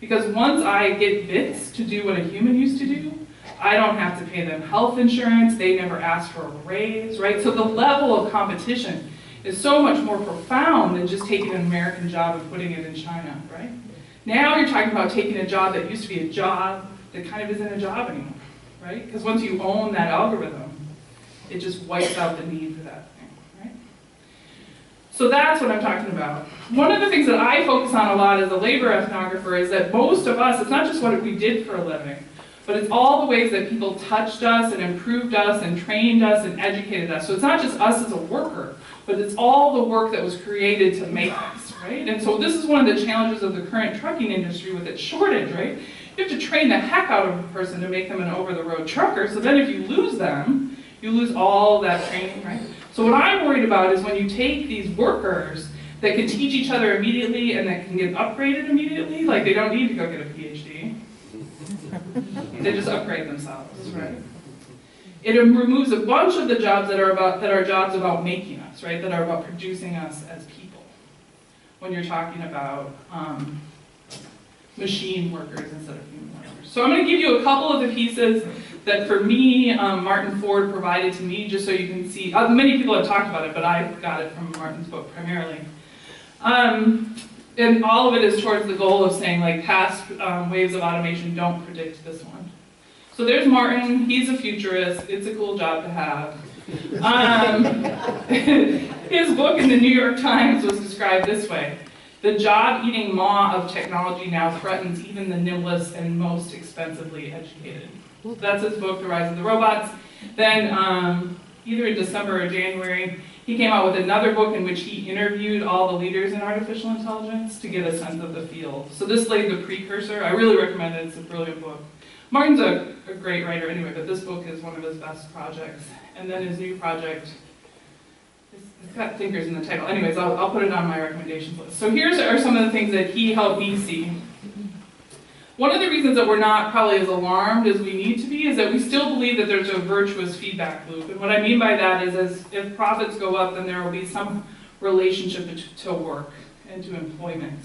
Because once I get bits to do what a human used to do, I don't have to pay them health insurance, they never ask for a raise, right? So the level of competition is so much more profound than just taking an American job and putting it in China, right? Now you're talking about taking a job that used to be a job that kind of isn't a job anymore, right? Because once you own that algorithm, it just wipes out the need for that thing, So that's what I'm talking about. One of the things that I focus on a lot as a labor ethnographer is that most of us, it's not just what we did for a living, but it's all the ways that people touched us and improved us and trained us and educated us. So it's not just us as a worker, but it's all the work that was created to make us, right? And so this is one of the challenges of the current trucking industry with its shortage, right? You have to train the heck out of a person to make them an over-the-road trucker, so then if you lose them, you lose all that training, right? So what I'm worried about is when you take these workers that can teach each other immediately and that can get upgraded immediately, like they don't need to go get a PhD. They just upgrade themselves, right? It removes a bunch of the jobs that are jobs about making us, right? That are about producing us as people. When you're talking about machine workers instead of human workers. So I'm going to give you a couple of the pieces that for me, Martin Ford provided to me, just so you can see. Many people have talked about it, but I got it from Martin's book primarily. And all of it is towards the goal of saying, like, past waves of automation don't predict this one. So there's Martin. He's a futurist. It's a cool job to have. His book in the New York Times was described this way. The job-eating maw of technology now threatens even the nimblest and most expensively educated. That's his book, The Rise of the Robots. Then, either in December or January, he came out with another book in which he interviewed all the leaders in artificial intelligence to get a sense of the field. So this laid the precursor. I really recommend it. It's a brilliant book. Martin's a great writer anyway, but this book is one of his best projects. And then his new project, it's got thinkers in the title. Anyways, I'll put it on my recommendations list. So here are some of the things that he helped me see. One of the reasons that we're not probably as alarmed as we need to be is that we still believe that there's a virtuous feedback loop. And what I mean by that is if profits go up, then there will be some relationship to work and to employment.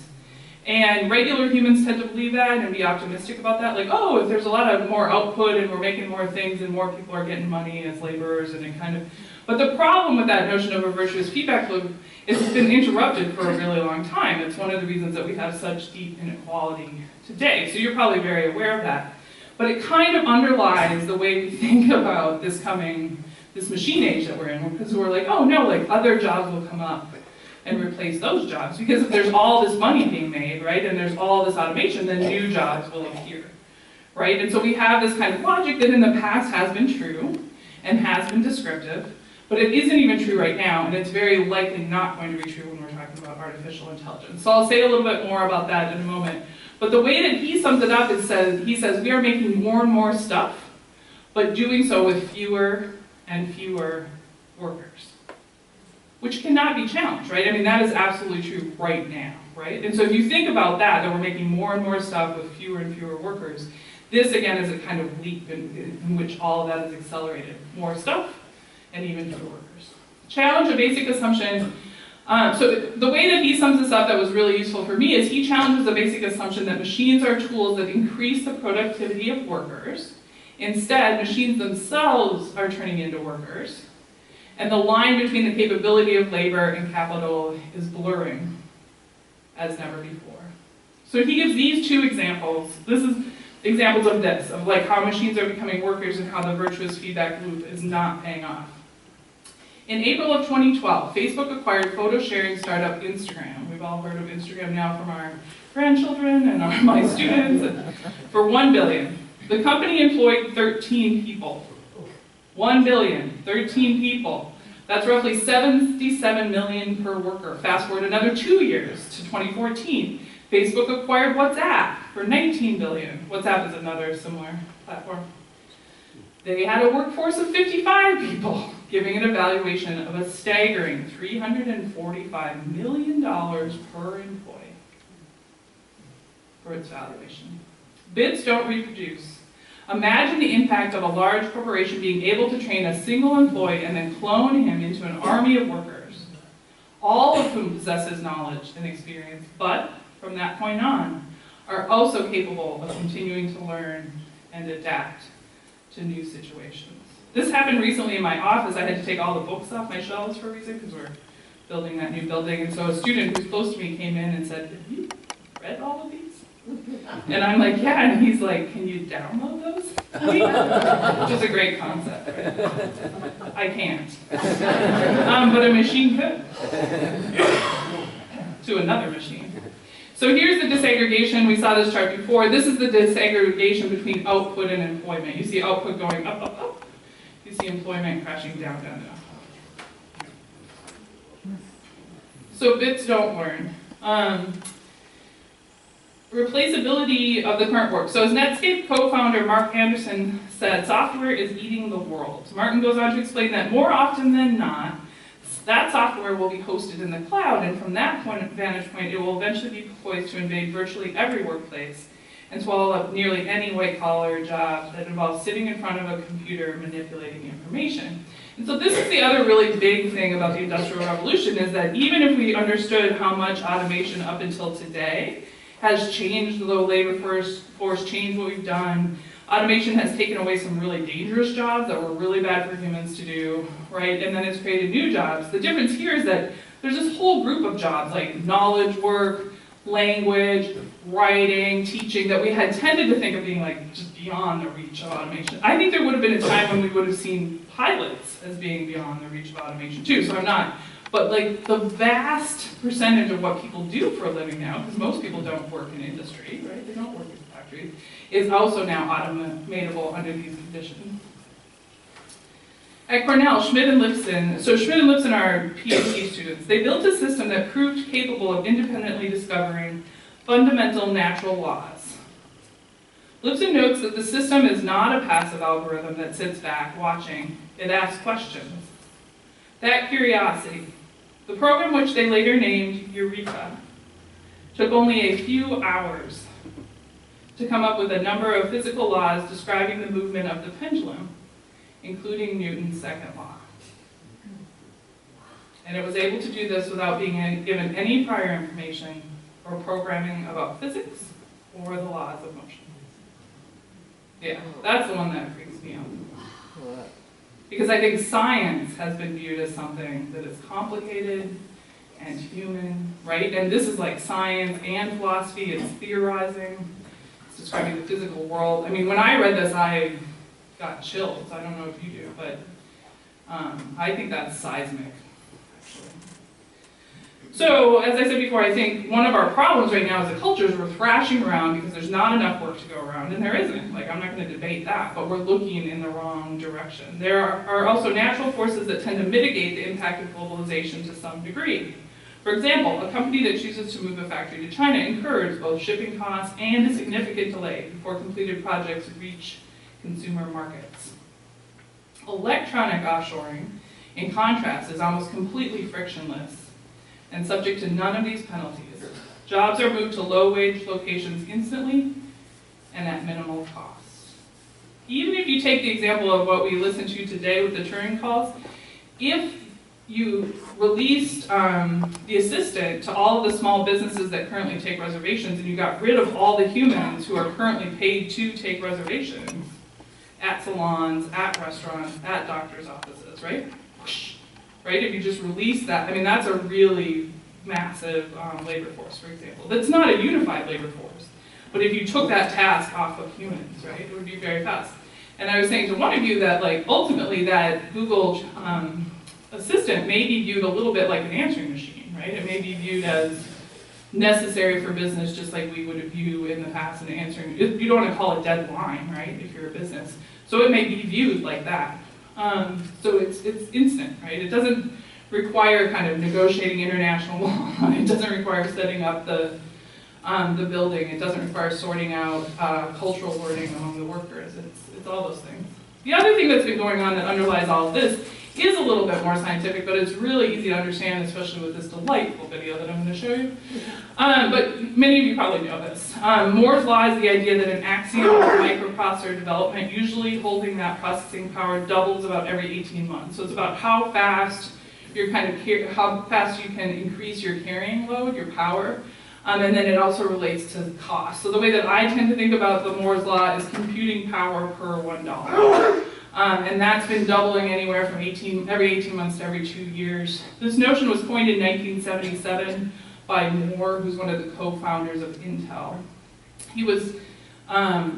And regular humans tend to believe that and be optimistic about that. Like, oh, if there's a lot of more output and we're making more things and more people are getting money as laborers and it kind of... But the problem with that notion of a virtuous feedback loop is it's been interrupted for a really long time. It's one of the reasons that we have such deep inequality today. So you're probably very aware of that. But it kind of underlies the way we think about this machine age that we're in, because we're like, oh no, like other jobs will come up and replace those jobs. Because if there's all this money being made, right, and there's all this automation, then new jobs will appear, right? And so we have this kind of logic that in the past has been true and has been descriptive, but it isn't even true right now, and it's very likely not going to be true when we're talking about artificial intelligence. So I'll say a little bit more about that in a moment. But the way that he sums it up is he says we are making more and more stuff, but doing so with fewer and fewer workers, which cannot be challenged, right? I mean, that is absolutely true right now, right? And so if you think about that we're making more and more stuff with fewer and fewer workers, this again is a kind of leap in which all of that is accelerated. More stuff and even fewer workers. Challenge a basic assumption. So the way that he sums this up that was really useful for me is he challenges the basic assumption that machines are tools that increase the productivity of workers. Instead, machines themselves are turning into workers. And the line between the capability of labor and capital is blurring as never before. So he gives these two examples. This is examples of this, of like how machines are becoming workers and how the virtuous feedback loop is not paying off. In April of 2012, Facebook acquired photo sharing startup Instagram. We've all heard of Instagram now from our grandchildren and my students, for $1 billion. The company employed 13 people. 1 billion, 13 people. That's roughly 77 million per worker. Fast forward another 2 years to 2014. Facebook acquired WhatsApp for 19 billion. WhatsApp is another similar platform. They had a workforce of 55 people, giving an evaluation of a staggering $345 million per employee for its valuation. Bits don't reproduce. Imagine the impact of a large corporation being able to train a single employee and then clone him into an army of workers, all of whom possess his knowledge and experience, but from that point on, are also capable of continuing to learn and adapt to new situations. This happened recently in my office. I had to take all the books off my shelves for a reason because we're building that new building. And so a student who's close to me came in and said, "Have you read all of these?" And I'm like, "Yeah." And he's like, "Can you download those?" Which is a great concept, right? I can't. But a machine could. To another machine. So here's the disaggregation. We saw this chart before. This is the disaggregation between output and employment. You see output going up, up, up. You see employment crashing down, down, down. So bits don't learn. Replaceability of the current work. So as Netscape co-founder Mark Anderson said, software is eating the world. Martin goes on to explain that more often than not, that software will be hosted in the cloud, and from that vantage point, it will eventually be poised to invade virtually every workplace and swallow up nearly any white-collar job that involves sitting in front of a computer manipulating information. And so this is the other really big thing about the Industrial Revolution, is that even if we understood how much automation up until today has changed the labor force, changed what we've done, automation has taken away some really dangerous jobs that were really bad for humans to do, right? And then it's created new jobs. The difference here is that there's this whole group of jobs, like knowledge work, language, writing, teaching, that we had tended to think of being like just beyond the reach of automation. I think there would have been a time when we would have seen pilots as being beyond the reach of automation too, so I'm not. But like the vast percentage of what people do for a living now, because most people don't work in industry, right? They don't work in factories, is also now automatable under these conditions. At Cornell, Schmidt and Lipson, so Schmidt and Lipson are PhD students. They built a system that proved capable of independently discovering fundamental natural laws. Lipson notes that the system is not a passive algorithm that sits back watching. It asks questions. That curiosity, the program which they later named Eureka, took only a few hours to come up with a number of physical laws describing the movement of the pendulum, including Newton's second law. And it was able to do this without being given any prior information or programming about physics or the laws of motion. Yeah, that's the one that freaks me out. Because I think science has been viewed as something that is complicated and human, right? And this is like science and philosophy. It's theorizing. It's describing the physical world. I mean, when I read this, I got chills. I don't know if you do, but I think that's seismic, actually. So, as I said before, I think one of our problems right now as a culture is we're thrashing around because there's not enough work to go around, and there isn't. Like, I'm not going to debate that, but we're looking in the wrong direction. There are also natural forces that tend to mitigate the impact of globalization to some degree. For example, a company that chooses to move a factory to China incurs both shipping costs and a significant delay before completed projects reach consumer markets. Electronic offshoring, in contrast, is almost completely frictionless and subject to none of these penalties. Jobs are moved to low-wage locations instantly and at minimal cost. Even if you take the example of what we listened to today with the Turing calls, if you released the assistant to all of the small businesses that currently take reservations and you got rid of all the humans who are currently paid to take reservations at salons, at restaurants, at doctor's offices, right? Right? If you just release that, I mean, that's a really massive labor force, for example. That's not a unified labor force, but if you took that task off of humans, right, it would be very fast. And I was saying to one of you that, like, ultimately that Google assistant may be viewed a little bit like an answering machine, right? It may be viewed as necessary for business, just like we would view in the past an answering. You don't want to call it dead line, right, if you're a business. So it may be viewed like that. So it's instant, right? It doesn't require kind of negotiating international law. It doesn't require setting up the building. It doesn't require sorting out cultural wording among the workers. It's all those things. The other thing that's been going on that underlies all of this is a little bit more scientific, but it's really easy to understand, especially with this delightful video that I'm going to show you. But many of you probably know this. Moore's law is the idea that an axiom of microprocessor development, usually holding that processing power, doubles about every 18 months. So it's about how fast how fast you can increase your carrying load, your power. And then it also relates to cost. So the way that I tend to think about the Moore's law is computing power per $1. And that's been doubling anywhere from every 18 months to every 2 years. This notion was coined in 1977 by Moore, who's one of the co-founders of Intel. He was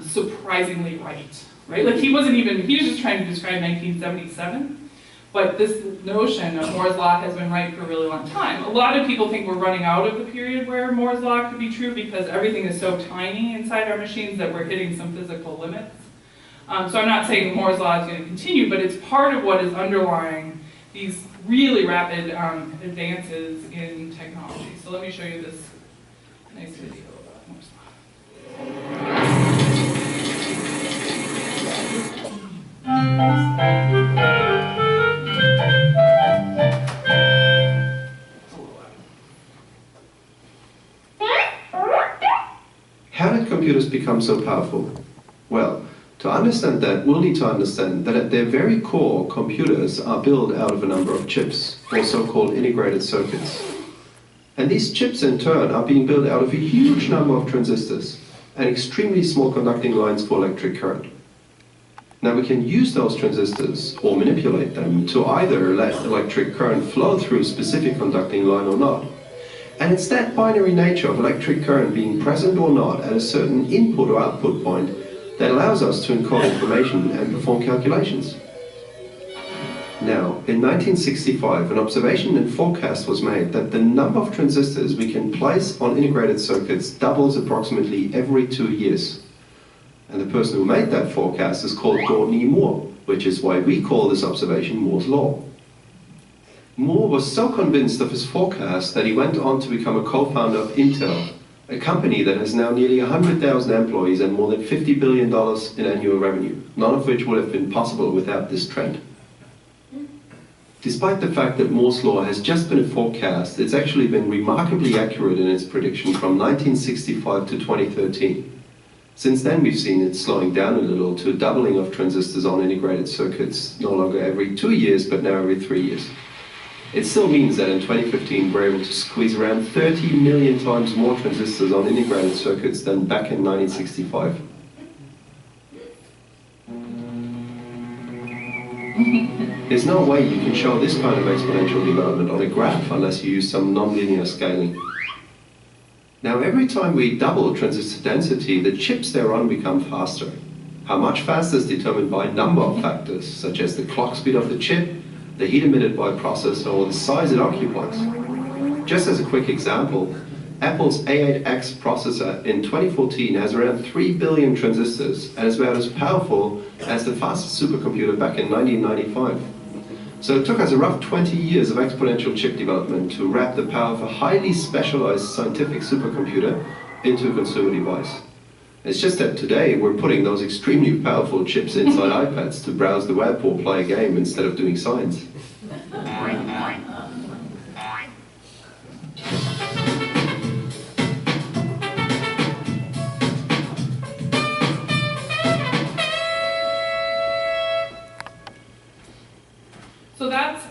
surprisingly right? Like he was just trying to describe 1977. But this notion of Moore's law has been right for a really long time. A lot of people think we're running out of the period where Moore's law could be true because everything is so tiny inside our machines that we're hitting some physical limits. So I'm not saying Moore's law is going to continue, but it's part of what is underlying these really rapid advances in technology. So let me show you this nice video about Moore's How did computers become so powerful? Well, to understand that, we'll need to understand that at their very core, computers are built out of a number of chips, or so-called integrated circuits. And these chips, in turn, are being built out of a huge number of transistors and extremely small conducting lines for electric current. Now we can use those transistors, or manipulate them, to either let electric current flow through a specific conducting line or not. And it's that binary nature of electric current being present or not at a certain input or output point that allows us to encode information and perform calculations. Now, in 1965, an observation and forecast was made that the number of transistors we can place on integrated circuits doubles approximately every 2 years. And the person who made that forecast is called Gordon E. Moore, which is why we call this observation Moore's law. Moore was so convinced of his forecast that he went on to become a co-founder of Intel, a company that has now nearly 100,000 employees and more than $50 billion in annual revenue, none of which would have been possible without this trend. Despite the fact that Moore's law has just been a forecast, it's actually been remarkably accurate in its prediction from 1965 to 2013. Since then, we've seen it slowing down a little to a doubling of transistors on integrated circuits, no longer every 2 years, but now every 3 years. It still means that in 2015, we're able to squeeze around 30 million times more transistors on integrated circuits than back in 1965. There's no way you can show this kind of exponential development on a graph unless you use some nonlinear scaling. Now, every time we double transistor density, the chips they're on become faster. How much faster is determined by a number of factors, such as the clock speed of the chip, the heat emitted by a processor, or the size it occupies. Just as a quick example, Apple's A8X processor in 2014 has around 3 billion transistors and is about as powerful as the fastest supercomputer back in 1995. So it took us a rough 20 years of exponential chip development to wrap the power of a highly specialized scientific supercomputer into a consumer device. It's just that today we're putting those extremely powerful chips inside iPads to browse the web or play a game instead of doing science. So that's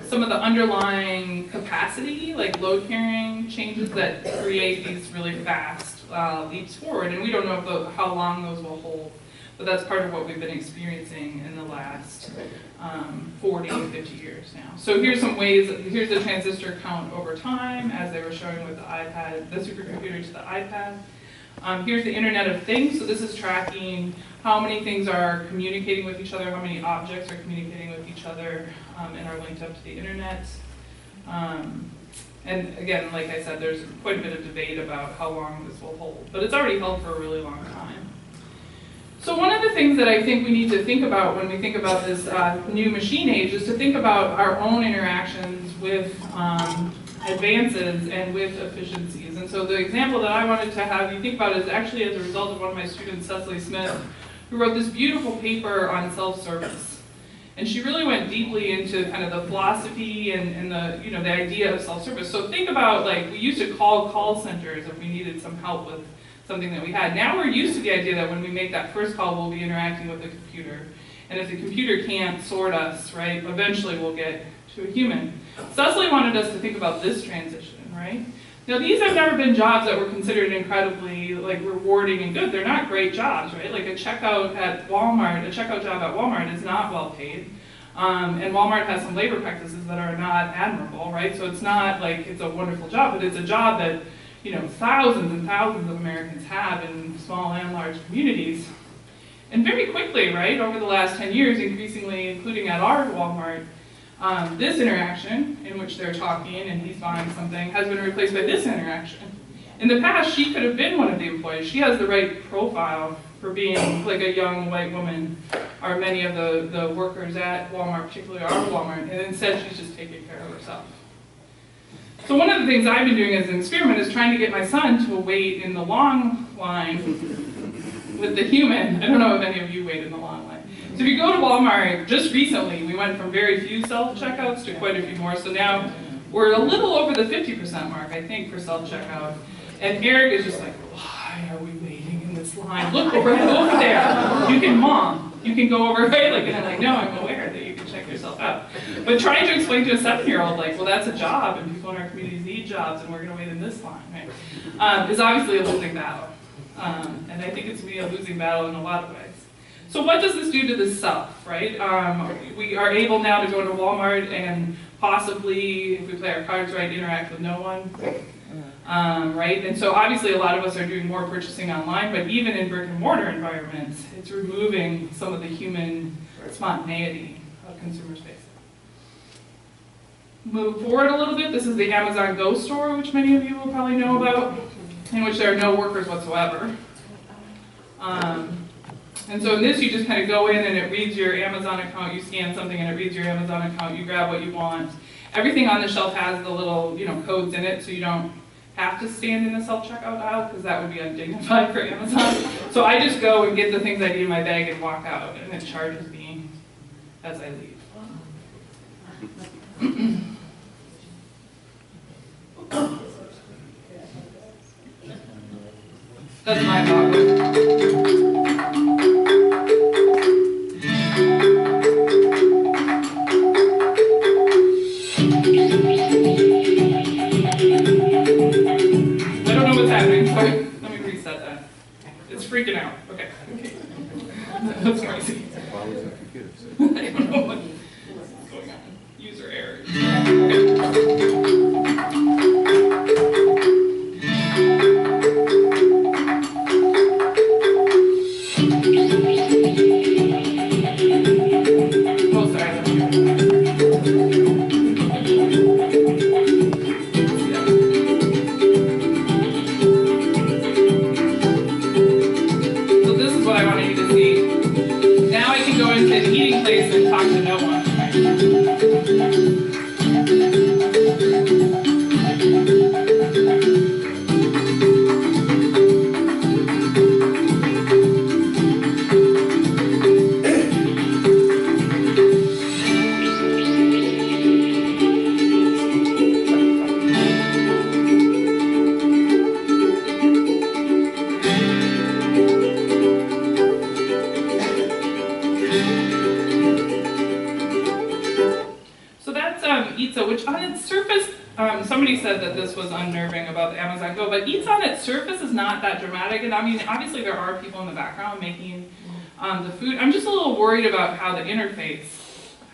some of the underlying capacity, like load carrying changes that create these really fast leaps forward. And we don't know how long those will hold, but that's part of what we've been experiencing in the last 40, 50 years now. So here's some ways, here's the transistor count over time, as they were showing with the iPad, the supercomputer to the iPad. Here's the Internet of Things. So this is tracking how many things are communicating with each other, how many objects are communicating with each other and are linked up to the internet. And again, like I said, there's quite a bit of debate about how long this will hold, but it's already held for a really long time. So one of the things that I think we need to think about when we think about this new machine age is to think about our own interactions with advances and with efficiencies. And so the example that I wanted to have you think about is actually as a result of one of my students, Cecily Smith, who wrote this beautiful paper on self-service. And she really went deeply into kind of the philosophy and the, you know, the idea of self-service. So think about, like, we used to call centers if we needed some help with something that we had. Now we're used to the idea that when we make that first call, we'll be interacting with the computer. And if the computer can't sort us, right, eventually we'll get to a human. Cecily wanted us to think about this transition, right? Now these have never been jobs that were considered incredibly like rewarding and good. They're not great jobs, right? Like a checkout at Walmart, a checkout job at Walmart is not well paid. And Walmart has some labor practices that are not admirable, right? So it's not like it's a wonderful job, but it's a job that, you know, thousands and thousands of Americans have in small and large communities. And very quickly, right, over the last 10 years, increasingly, including at our Walmart, This interaction, in which they're talking and he's buying something, has been replaced by this interaction. In the past, she could have been one of the employees. She has the right profile for being like a young white woman, or many of the workers at Walmart, particularly our Walmart, and instead she's just taking care of herself. So one of the things I've been doing as an experiment is trying to get my son to wait in the long line with the human. I don't know if any of you wait in the long line. So if you go to Walmart, just recently, we went from very few self-checkouts to quite a few more. So now we're a little over the 50% mark, I think, for self-checkout. And Eric is just like, why are we waiting in this line? Look, we're right over there. You can, Mom, you can go over, right? Like, and I'm like, no, I'm aware that you can check yourself out. But trying to explain to a 7-year-old, like, well, that's a job, and people in our communities need jobs, and we're going to wait in this line, right? Is obviously a losing battle. And I think it's going to be a losing battle in a lot of ways. So what does this do to the self, right? We are able now to go to Walmart and possibly, if we play our cards right, interact with no one. Right? And so obviously a lot of us are doing more purchasing online, but even in brick and mortar environments, it's removing some of the human spontaneity of consumer space. Move forward a little bit, this is the Amazon Go store, which many of you will probably know about, in which there are no workers whatsoever. And so in this, you just kind of go in and it reads your Amazon account, you scan something and it reads your Amazon account, you grab what you want. Everything on the shelf has the little, codes in it, so you don't have to stand in the self-checkout aisle, because that would be undignified for Amazon. So I just go and get the things I need in my bag and walk out, and it charges me as I leave. That's my thought. Freaking out. Okay. That's crazy. I don't know what's going on. User error. Oh, sorry. And talk to no one. Somebody said that this was unnerving about the Amazon Go, but Eats on its surface is not that dramatic. And I mean, obviously there are people in the background making the food. I'm just a little worried about how the interface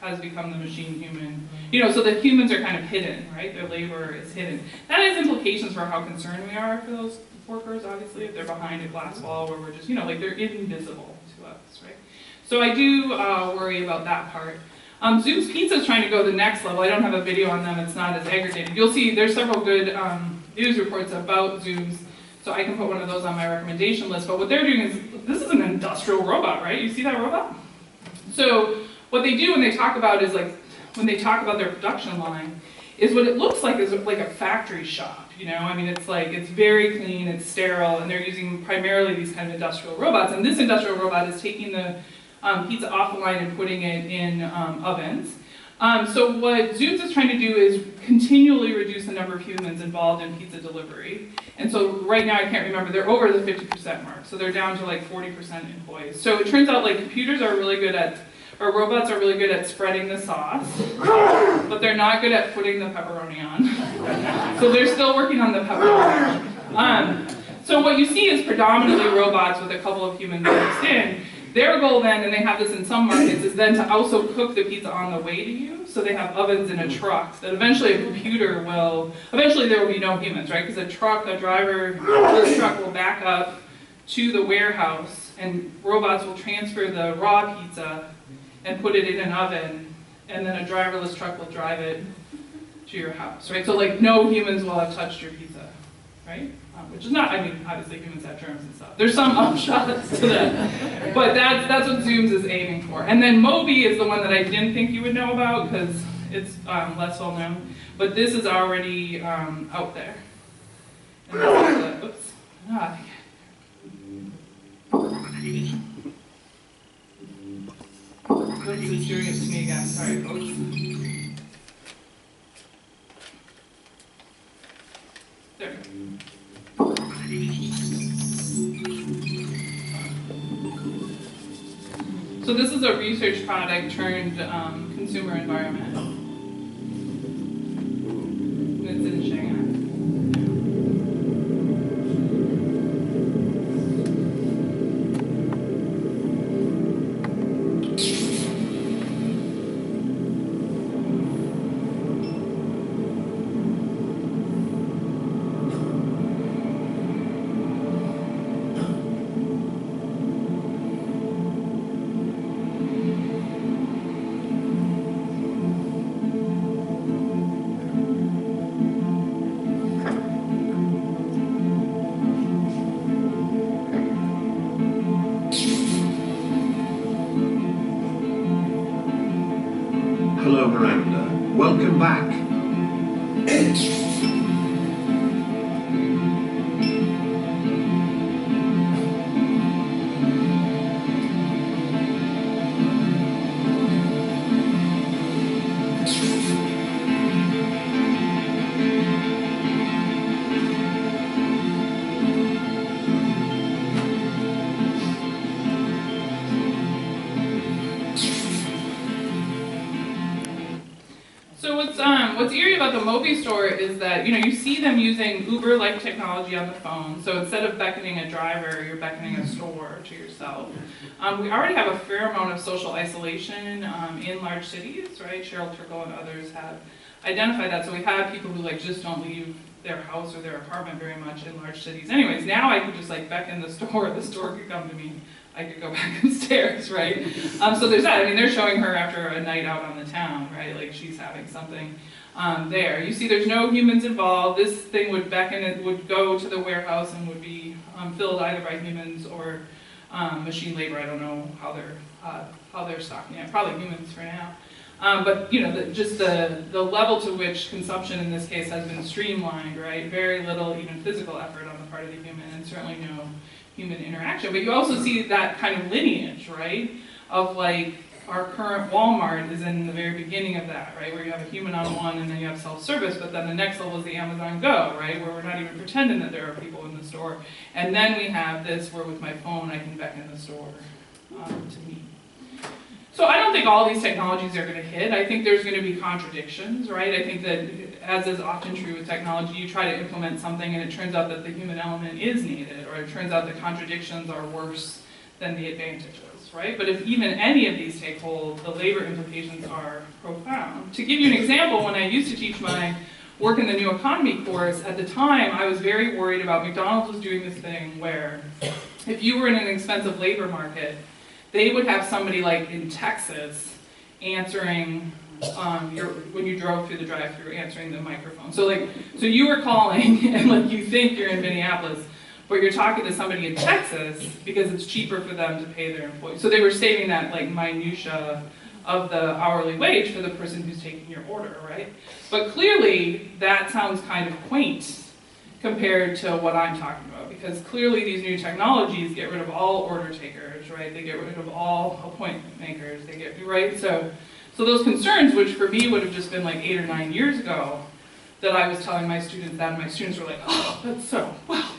has become the machine human. So the humans are kind of hidden, right? Their labor is hidden. That has implications for how concerned we are for those workers, obviously, if they're behind a glass wall where we're just, like they're invisible to us, right? So I do worry about that part. Zoom's Pizza is trying to go to the next level. I don't have a video on them, it's not as aggregated. You'll see there's several good news reports about Zooms, so I can put one of those on my recommendation list. But what they're doing is, this is an industrial robot, right? You see that robot? So what they do when they talk about is when they talk about their production line, is what it looks like is like a factory shop, I mean, it's very clean, it's sterile, and they're using primarily these kind of industrial robots. And this industrial robot is taking the pizza off the line and putting it in ovens. So what Zooms is trying to do is continually reduce the number of humans involved in pizza delivery. And so right now, I can't remember, they're over the 50% mark. So they're down to like 40% employees. So it turns out like computers are really good at, or robots are really good at spreading the sauce, but they're not good at putting the pepperoni on. So they're still working on the pepperoni. So what you see is predominantly robots with a couple of humans mixed in. Their goal then, and they have this in some markets, is then to also cook the pizza on the way to you. So they have ovens in a truck that eventually a computer will, eventually there will be no humans, right? Because a driver, this truck will back up to the warehouse and robots will transfer the raw pizza and put it in an oven and then a driverless truck will drive it to your house, right? So like no humans will have touched your pizza, right? Which is not, I mean, obviously humans have germs and stuff. There's some upshots to that, but that's what Zooms is aiming for. And then Mobi is the one that I didn't think you would know about because it's less well known, but this is already out there. And this is oops. Oops, it's doing it to me again. Sorry, folks. There we go. So this is a research product turned consumer environment. It's in Shanghai. Hello, Miranda. Welcome back. What's eerie about the Mobi store is that, you see them using Uber-like technology on the phone. So instead of beckoning a driver, you're beckoning a store to yourself. We already have a fair amount of social isolation in large cities, right? Cheryl Turkle and others have identified that. So we have people who just don't leave their house or their apartment very much in large cities. Anyways, now I could just beckon the store could come to me. I could go back upstairs, right? So there's that. I mean, they're showing her after a night out on the town, right? Like she's having something there. You see there's no humans involved. This thing would beckon, it would go to the warehouse and would be filled either by humans or machine labor. I don't know how they're stocking it. Probably humans for now. But just the level to which consumption in this case has been streamlined, right? Very little even physical effort on the part of the human, and certainly no human interaction. But you also see that kind of lineage, right? Of our current Walmart is in the very beginning of that, right? Where you have a human on one and then you have self-service, but then the next level is the Amazon Go, right? Where we're not even pretending that there are people in the store. And then we have this where with my phone I can beckon the store to me. So I don't think all these technologies are going to hit. I think there's going to be contradictions, right? I think that, as is often true with technology, you try to implement something and it turns out that the human element is needed, or it turns out the contradictions are worse than the advantages, right? But if even any of these take hold, the labor implications are profound. To give you an example, when I used to teach my work in the New Economy course, at the time I was very worried about McDonald's was doing this thing where if you were in an expensive labor market, they would have somebody in Texas answering when you drove through the drive-thru, answering the microphone. So you were calling and you think you're in Minneapolis, but you're talking to somebody in Texas because it's cheaper for them to pay their employees. So they were saving that minutia of the hourly wage for the person who's taking your order, right? But clearly that sounds kind of quaint compared to what I'm talking about, because clearly these new technologies get rid of all order takers, right? They get rid of all appointment makers. They get, right? So those concerns, which for me would have just been 8 or 9 years ago, that I was telling my students that, and my students were like, oh, that's so, wow.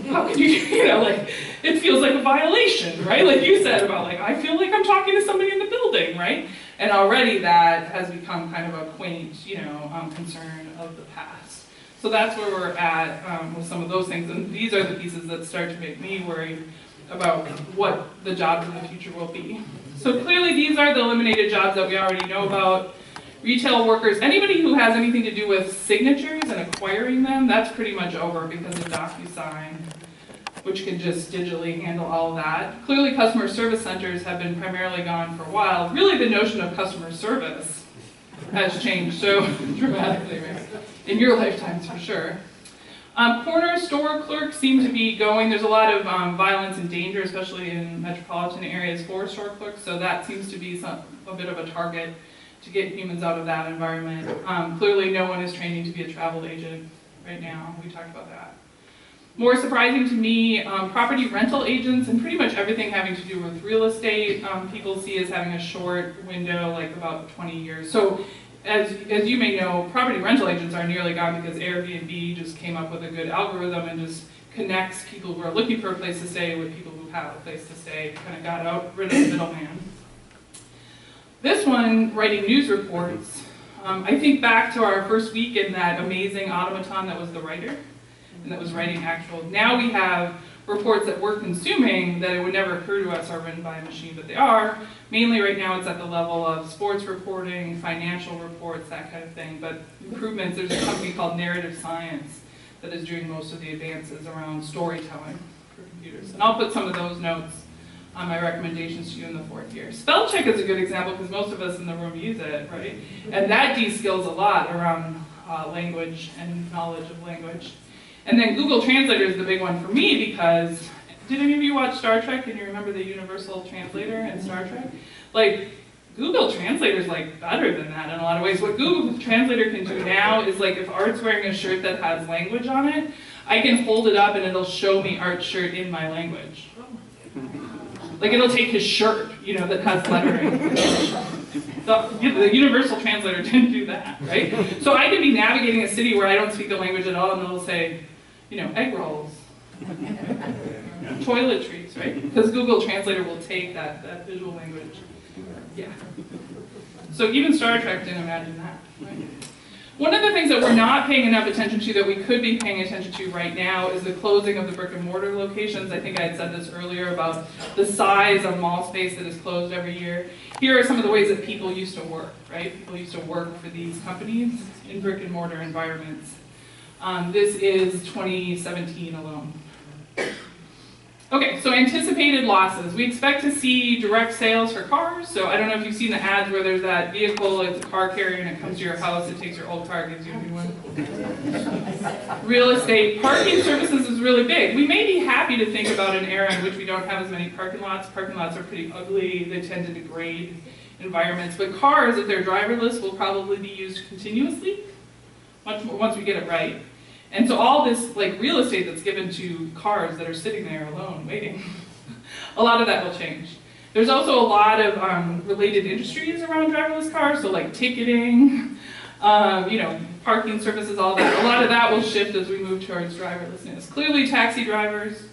How could you, it feels like a violation, right? Like you said about I feel like I'm talking to somebody in the building, right? And already that has become kind of a quaint, concern of the past. So that's where we're at with some of those things. And these are the pieces that start to make me worried about what the jobs in the future will be. So clearly these are the eliminated jobs that we already know about. Retail workers, anybody who has anything to do with signatures and acquiring them, that's pretty much over because of DocuSign. which can just digitally handle all of that. Clearly, customer service centers have been primarily gone for a while. Really, the notion of customer service has changed so dramatically, right? In your lifetimes, for sure. Corner store clerks seem to be going. There's a lot of violence and danger, especially in metropolitan areas for store clerks, so that seems to be a bit of a target to get humans out of that environment. Clearly, no one is training to be a travel agent right now. We talked about that. More surprising to me, property rental agents and pretty much everything having to do with real estate, people see as having a short window, like about 20 years. So as you may know, property rental agents are nearly gone because Airbnb just came up with a good algorithm and just connects people who are looking for a place to stay with people who have a place to stay, kind of got rid of the middleman. This one, writing news reports, I think back to our first week in that amazing automaton that was the writer, and that was writing actual. Now we have reports that we're consuming that it would never occur to us are written by a machine, but they are. Mainly right now it's at the level of sports reporting, financial reports, that kind of thing, but improvements, there's a company called Narrative Science that is doing most of the advances around storytelling for computers. And I'll put some of those notes on my recommendations to you in the 4th year. Spell check is a good example because most of us in the room use it, right? And that de-skills a lot around language and knowledge of language. And then Google Translator is the big one for me because, did any of you watch Star Trek and you remember the Universal Translator in Star Trek? Like, Google Translator is like better than that in a lot of ways. What Google Translator can do now is like if Art's wearing a shirt that has language on it, I can hold it up and it'll show me Art's shirt in my language. Like it'll take his shirt, you know, that has lettering. The Universal Translator didn't do that, right? So I could be navigating a city where I don't speak the language at all and it'll say, you know, egg rolls, toiletries, right? Because Google Translator will take that visual language. Yeah. So even Star Trek didn't imagine that, right? One of the things that we're not paying enough attention to that we could be paying attention to right now is the closing of the brick and mortar locations. I think I had said this earlier about the size of mall space that is closed every year. Here are some of the ways that people used to work, right? People used to work for these companies in brick and mortar environments. This is 2017 alone. Okay, so anticipated losses. We expect to see direct sales for cars. So I don't know if you've seen the ads where there's that vehicle, it's a car carrier and it comes to your house, it takes your old car, gives you a new one. Real estate, parking services is really big. We may be happy to think about an era in which we don't have as many parking lots. Parking lots are pretty ugly, they tend to degrade environments. But cars, if they're driverless, will probably be used continuously, much more once we get it right. And so all this like real estate that's given to cars that are sitting there alone, waiting, a lot of that will change. There's also a lot of related industries around driverless cars, so like ticketing, you know, parking services, all that. A lot of that will shift as we move towards driverlessness. Clearly, taxi drivers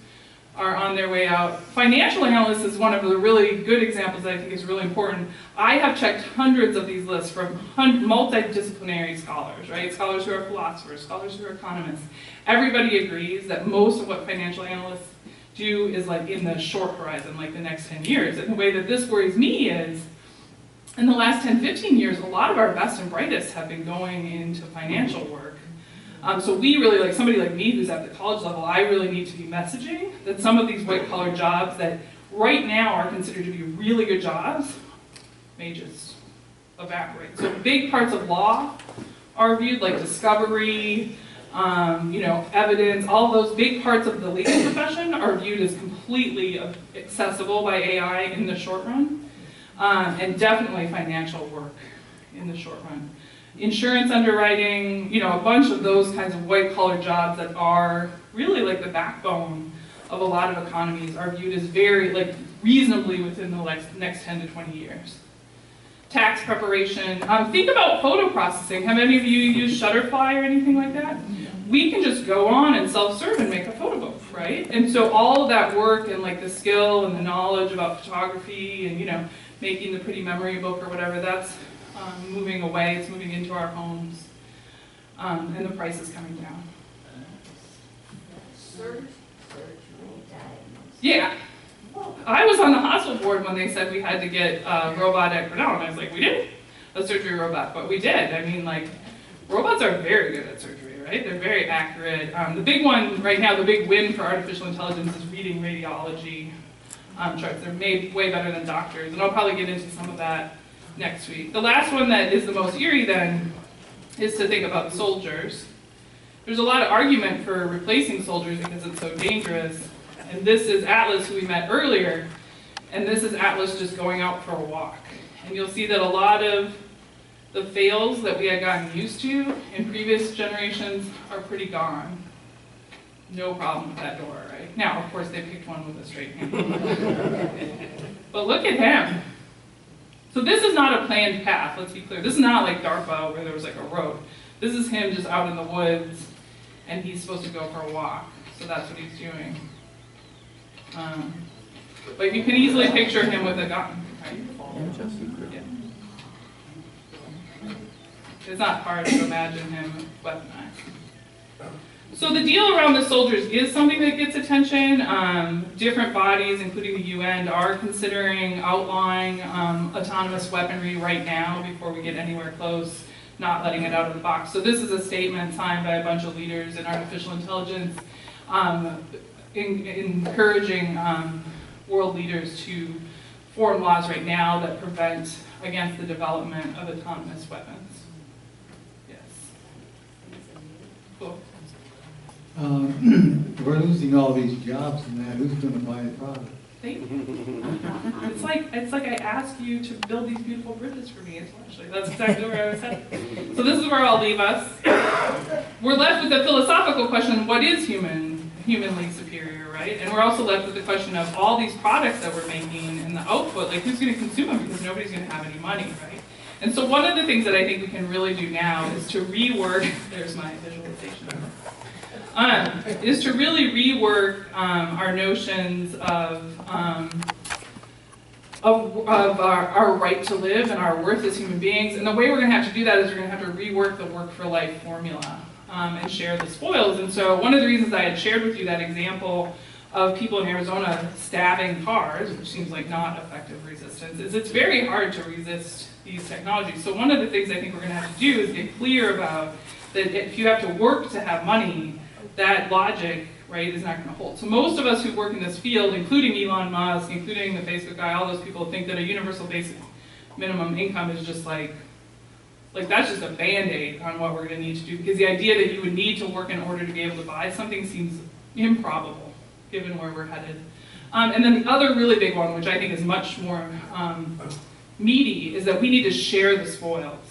are on their way out. Financial analysts is one of the really good examples that I think is really important. I have checked hundreds of these lists from multidisciplinary scholars, right? Scholars who are philosophers, scholars who are economists. Everybody agrees that most of what financial analysts do is like in the short horizon, like the next 10 years. And the way that this worries me is, in the last 10, 15 years, a lot of our best and brightest have been going into financial work. So we really, like somebody like me who's at the college level, I really need to be messaging that some of these white collar jobs that right now are considered to be really good jobs may just evaporate. So big parts of law are viewed, like discovery, you know, evidence, all those big parts of the legal profession are viewed as completely accessible by AI in the short run, and definitely financial work in the short run. Insurance underwriting, you know, a bunch of those kinds of white-collar jobs that are really like the backbone of a lot of economies are viewed as very, like, reasonably within the next 10 to 20 years. Tax preparation. Think about photo processing. Have any of you used Shutterfly or anything like that? We can just go on and self-serve and make a photo book, right? And so all of that work and like the skill and the knowledge about photography and, you know, making the pretty memory book or whatever, that's moving away, it's moving into our homes, and the price is coming down. Yeah. I was on the hospital board when they said we had to get a robot at Grinnell, and I was like, we didn't, a surgery robot, but we did. I mean, like, robots are very good at surgery, right? right? They're very accurate. The big one right now, the big win for artificial intelligence is reading radiology charts. They're made way better than doctors, and I'll probably get into some of that next week. The last one that is the most eerie then is to think about soldiers. There's a lot of argument for replacing soldiers because it's so dangerous. And this is Atlas, who we met earlier, and this is Atlas just going out for a walk. And you'll see that a lot of the fails that we had gotten used to in previous generations are pretty gone. No problem with that door, right? Now, of course, they picked one with a straight handle. But look at him. So this is not a planned path, let's be clear. This is not like DARPA where there was like a road. This is him just out in the woods, and he's supposed to go for a walk. So that's what he's doing. But you can easily picture him with a gun, right? Yeah. It's not hard to imagine him weaponized. So the deal around the soldiers is something that gets attention. Different bodies, including the UN, are considering outlawing autonomous weaponry right now before we get anywhere close, not letting it out of the box. So this is a statement signed by a bunch of leaders in artificial intelligence, encouraging world leaders to form laws right now that prevent against the development of autonomous weapons. Yes. Cool. We're losing all these jobs and that. Who's going to buy the product? Thank you. It's like I asked you to build these beautiful bridges for me, essentially. That's exactly where I was headed. So this is where I'll leave us. We're left with the philosophical question, what is humanly superior, right? And we're also left with the question of all these products that we're making and the output, like who's going to consume them because nobody's going to have any money, right? And so one of the things that I think we can really do now is to rework, there's my visualization, is to really rework our notions of our right to live and our worth as human beings. And the way we're going to have to do that is we're going to have to rework the work for life formula and share the spoils. And so one of the reasons I had shared with you that example of people in Arizona stabbing cars, which seems like not effective resistance, is it's very hard to resist these technologies. So one of the things I think we're going to have to do is get clear about that if you have to work to have money, that logic, right, is not going to hold. So most of us who work in this field, including Elon Musk, including the Facebook guy, all those people think that a universal basic minimum income is just like that's just a band-aid on what we're going to need to do, because the idea that you would need to work in order to be able to buy something seems improbable, given where we're headed. And then the other really big one, which I think is much more meaty, is that we need to share the spoils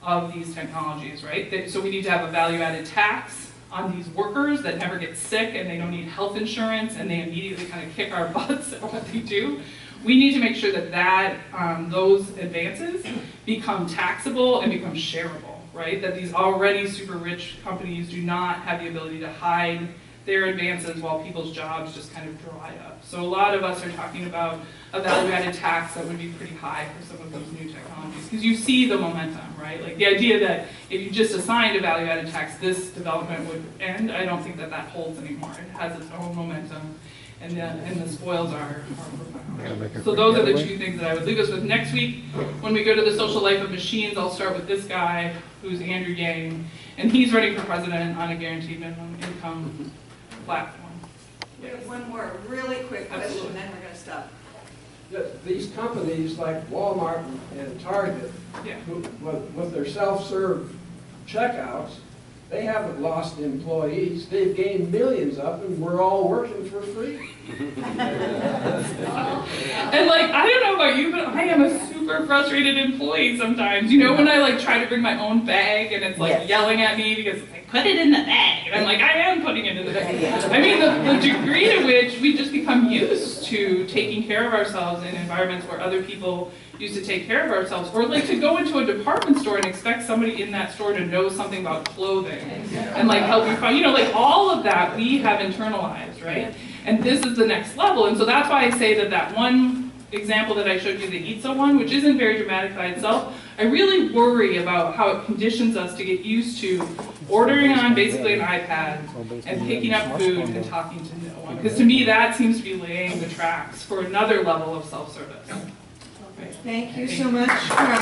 of these technologies, right? So we need to have a value-added tax on these workers that never get sick and they don't need health insurance and they immediately kind of kick our butts at what they do. We need to make sure that those advances become taxable and become shareable, right? That these already super rich companies do not have the ability to hide their advances while people's jobs just kind of dry up. So a lot of us are talking about a value-added tax that would be pretty high for some of those new technologies, because you see the momentum, right? Like the idea that if you just assigned a value-added tax, this development would end, I don't think that holds anymore. It has its own momentum, and the spoils are profound. So those are the two things that I would leave us with. Next week, when we go to the social life of machines, I'll start with this guy, who's Andrew Yang, and he's running for president on a guaranteed minimum income platform. We have one more really quick question, then we're going to stop. These companies like Walmart and Target, with their self-serve checkouts, they haven't lost employees. They've gained millions of them. We're all working for free. And like, I don't know about you, but I am a super frustrated employee sometimes. You know, when I like try to bring my own bag and it's like yelling at me because it's like, put it in the bag. And I'm like, I am putting it in the bag. I mean, the degree to which we just become used to taking care of ourselves in environments where other people used to take care of ourselves, or like to go into a department store and expect somebody in that store to know something about clothing and like help you find, you know, like all of that we have internalized, right? And this is the next level. And so that's why I say that one example that I showed you, the Itza one, which isn't very dramatic by itself, I really worry about how it conditions us to get used to ordering on basically an iPad and picking up food and talking to no one. Because to me, that seems to be laying the tracks for another level of self-service. Thank you so much, Karla.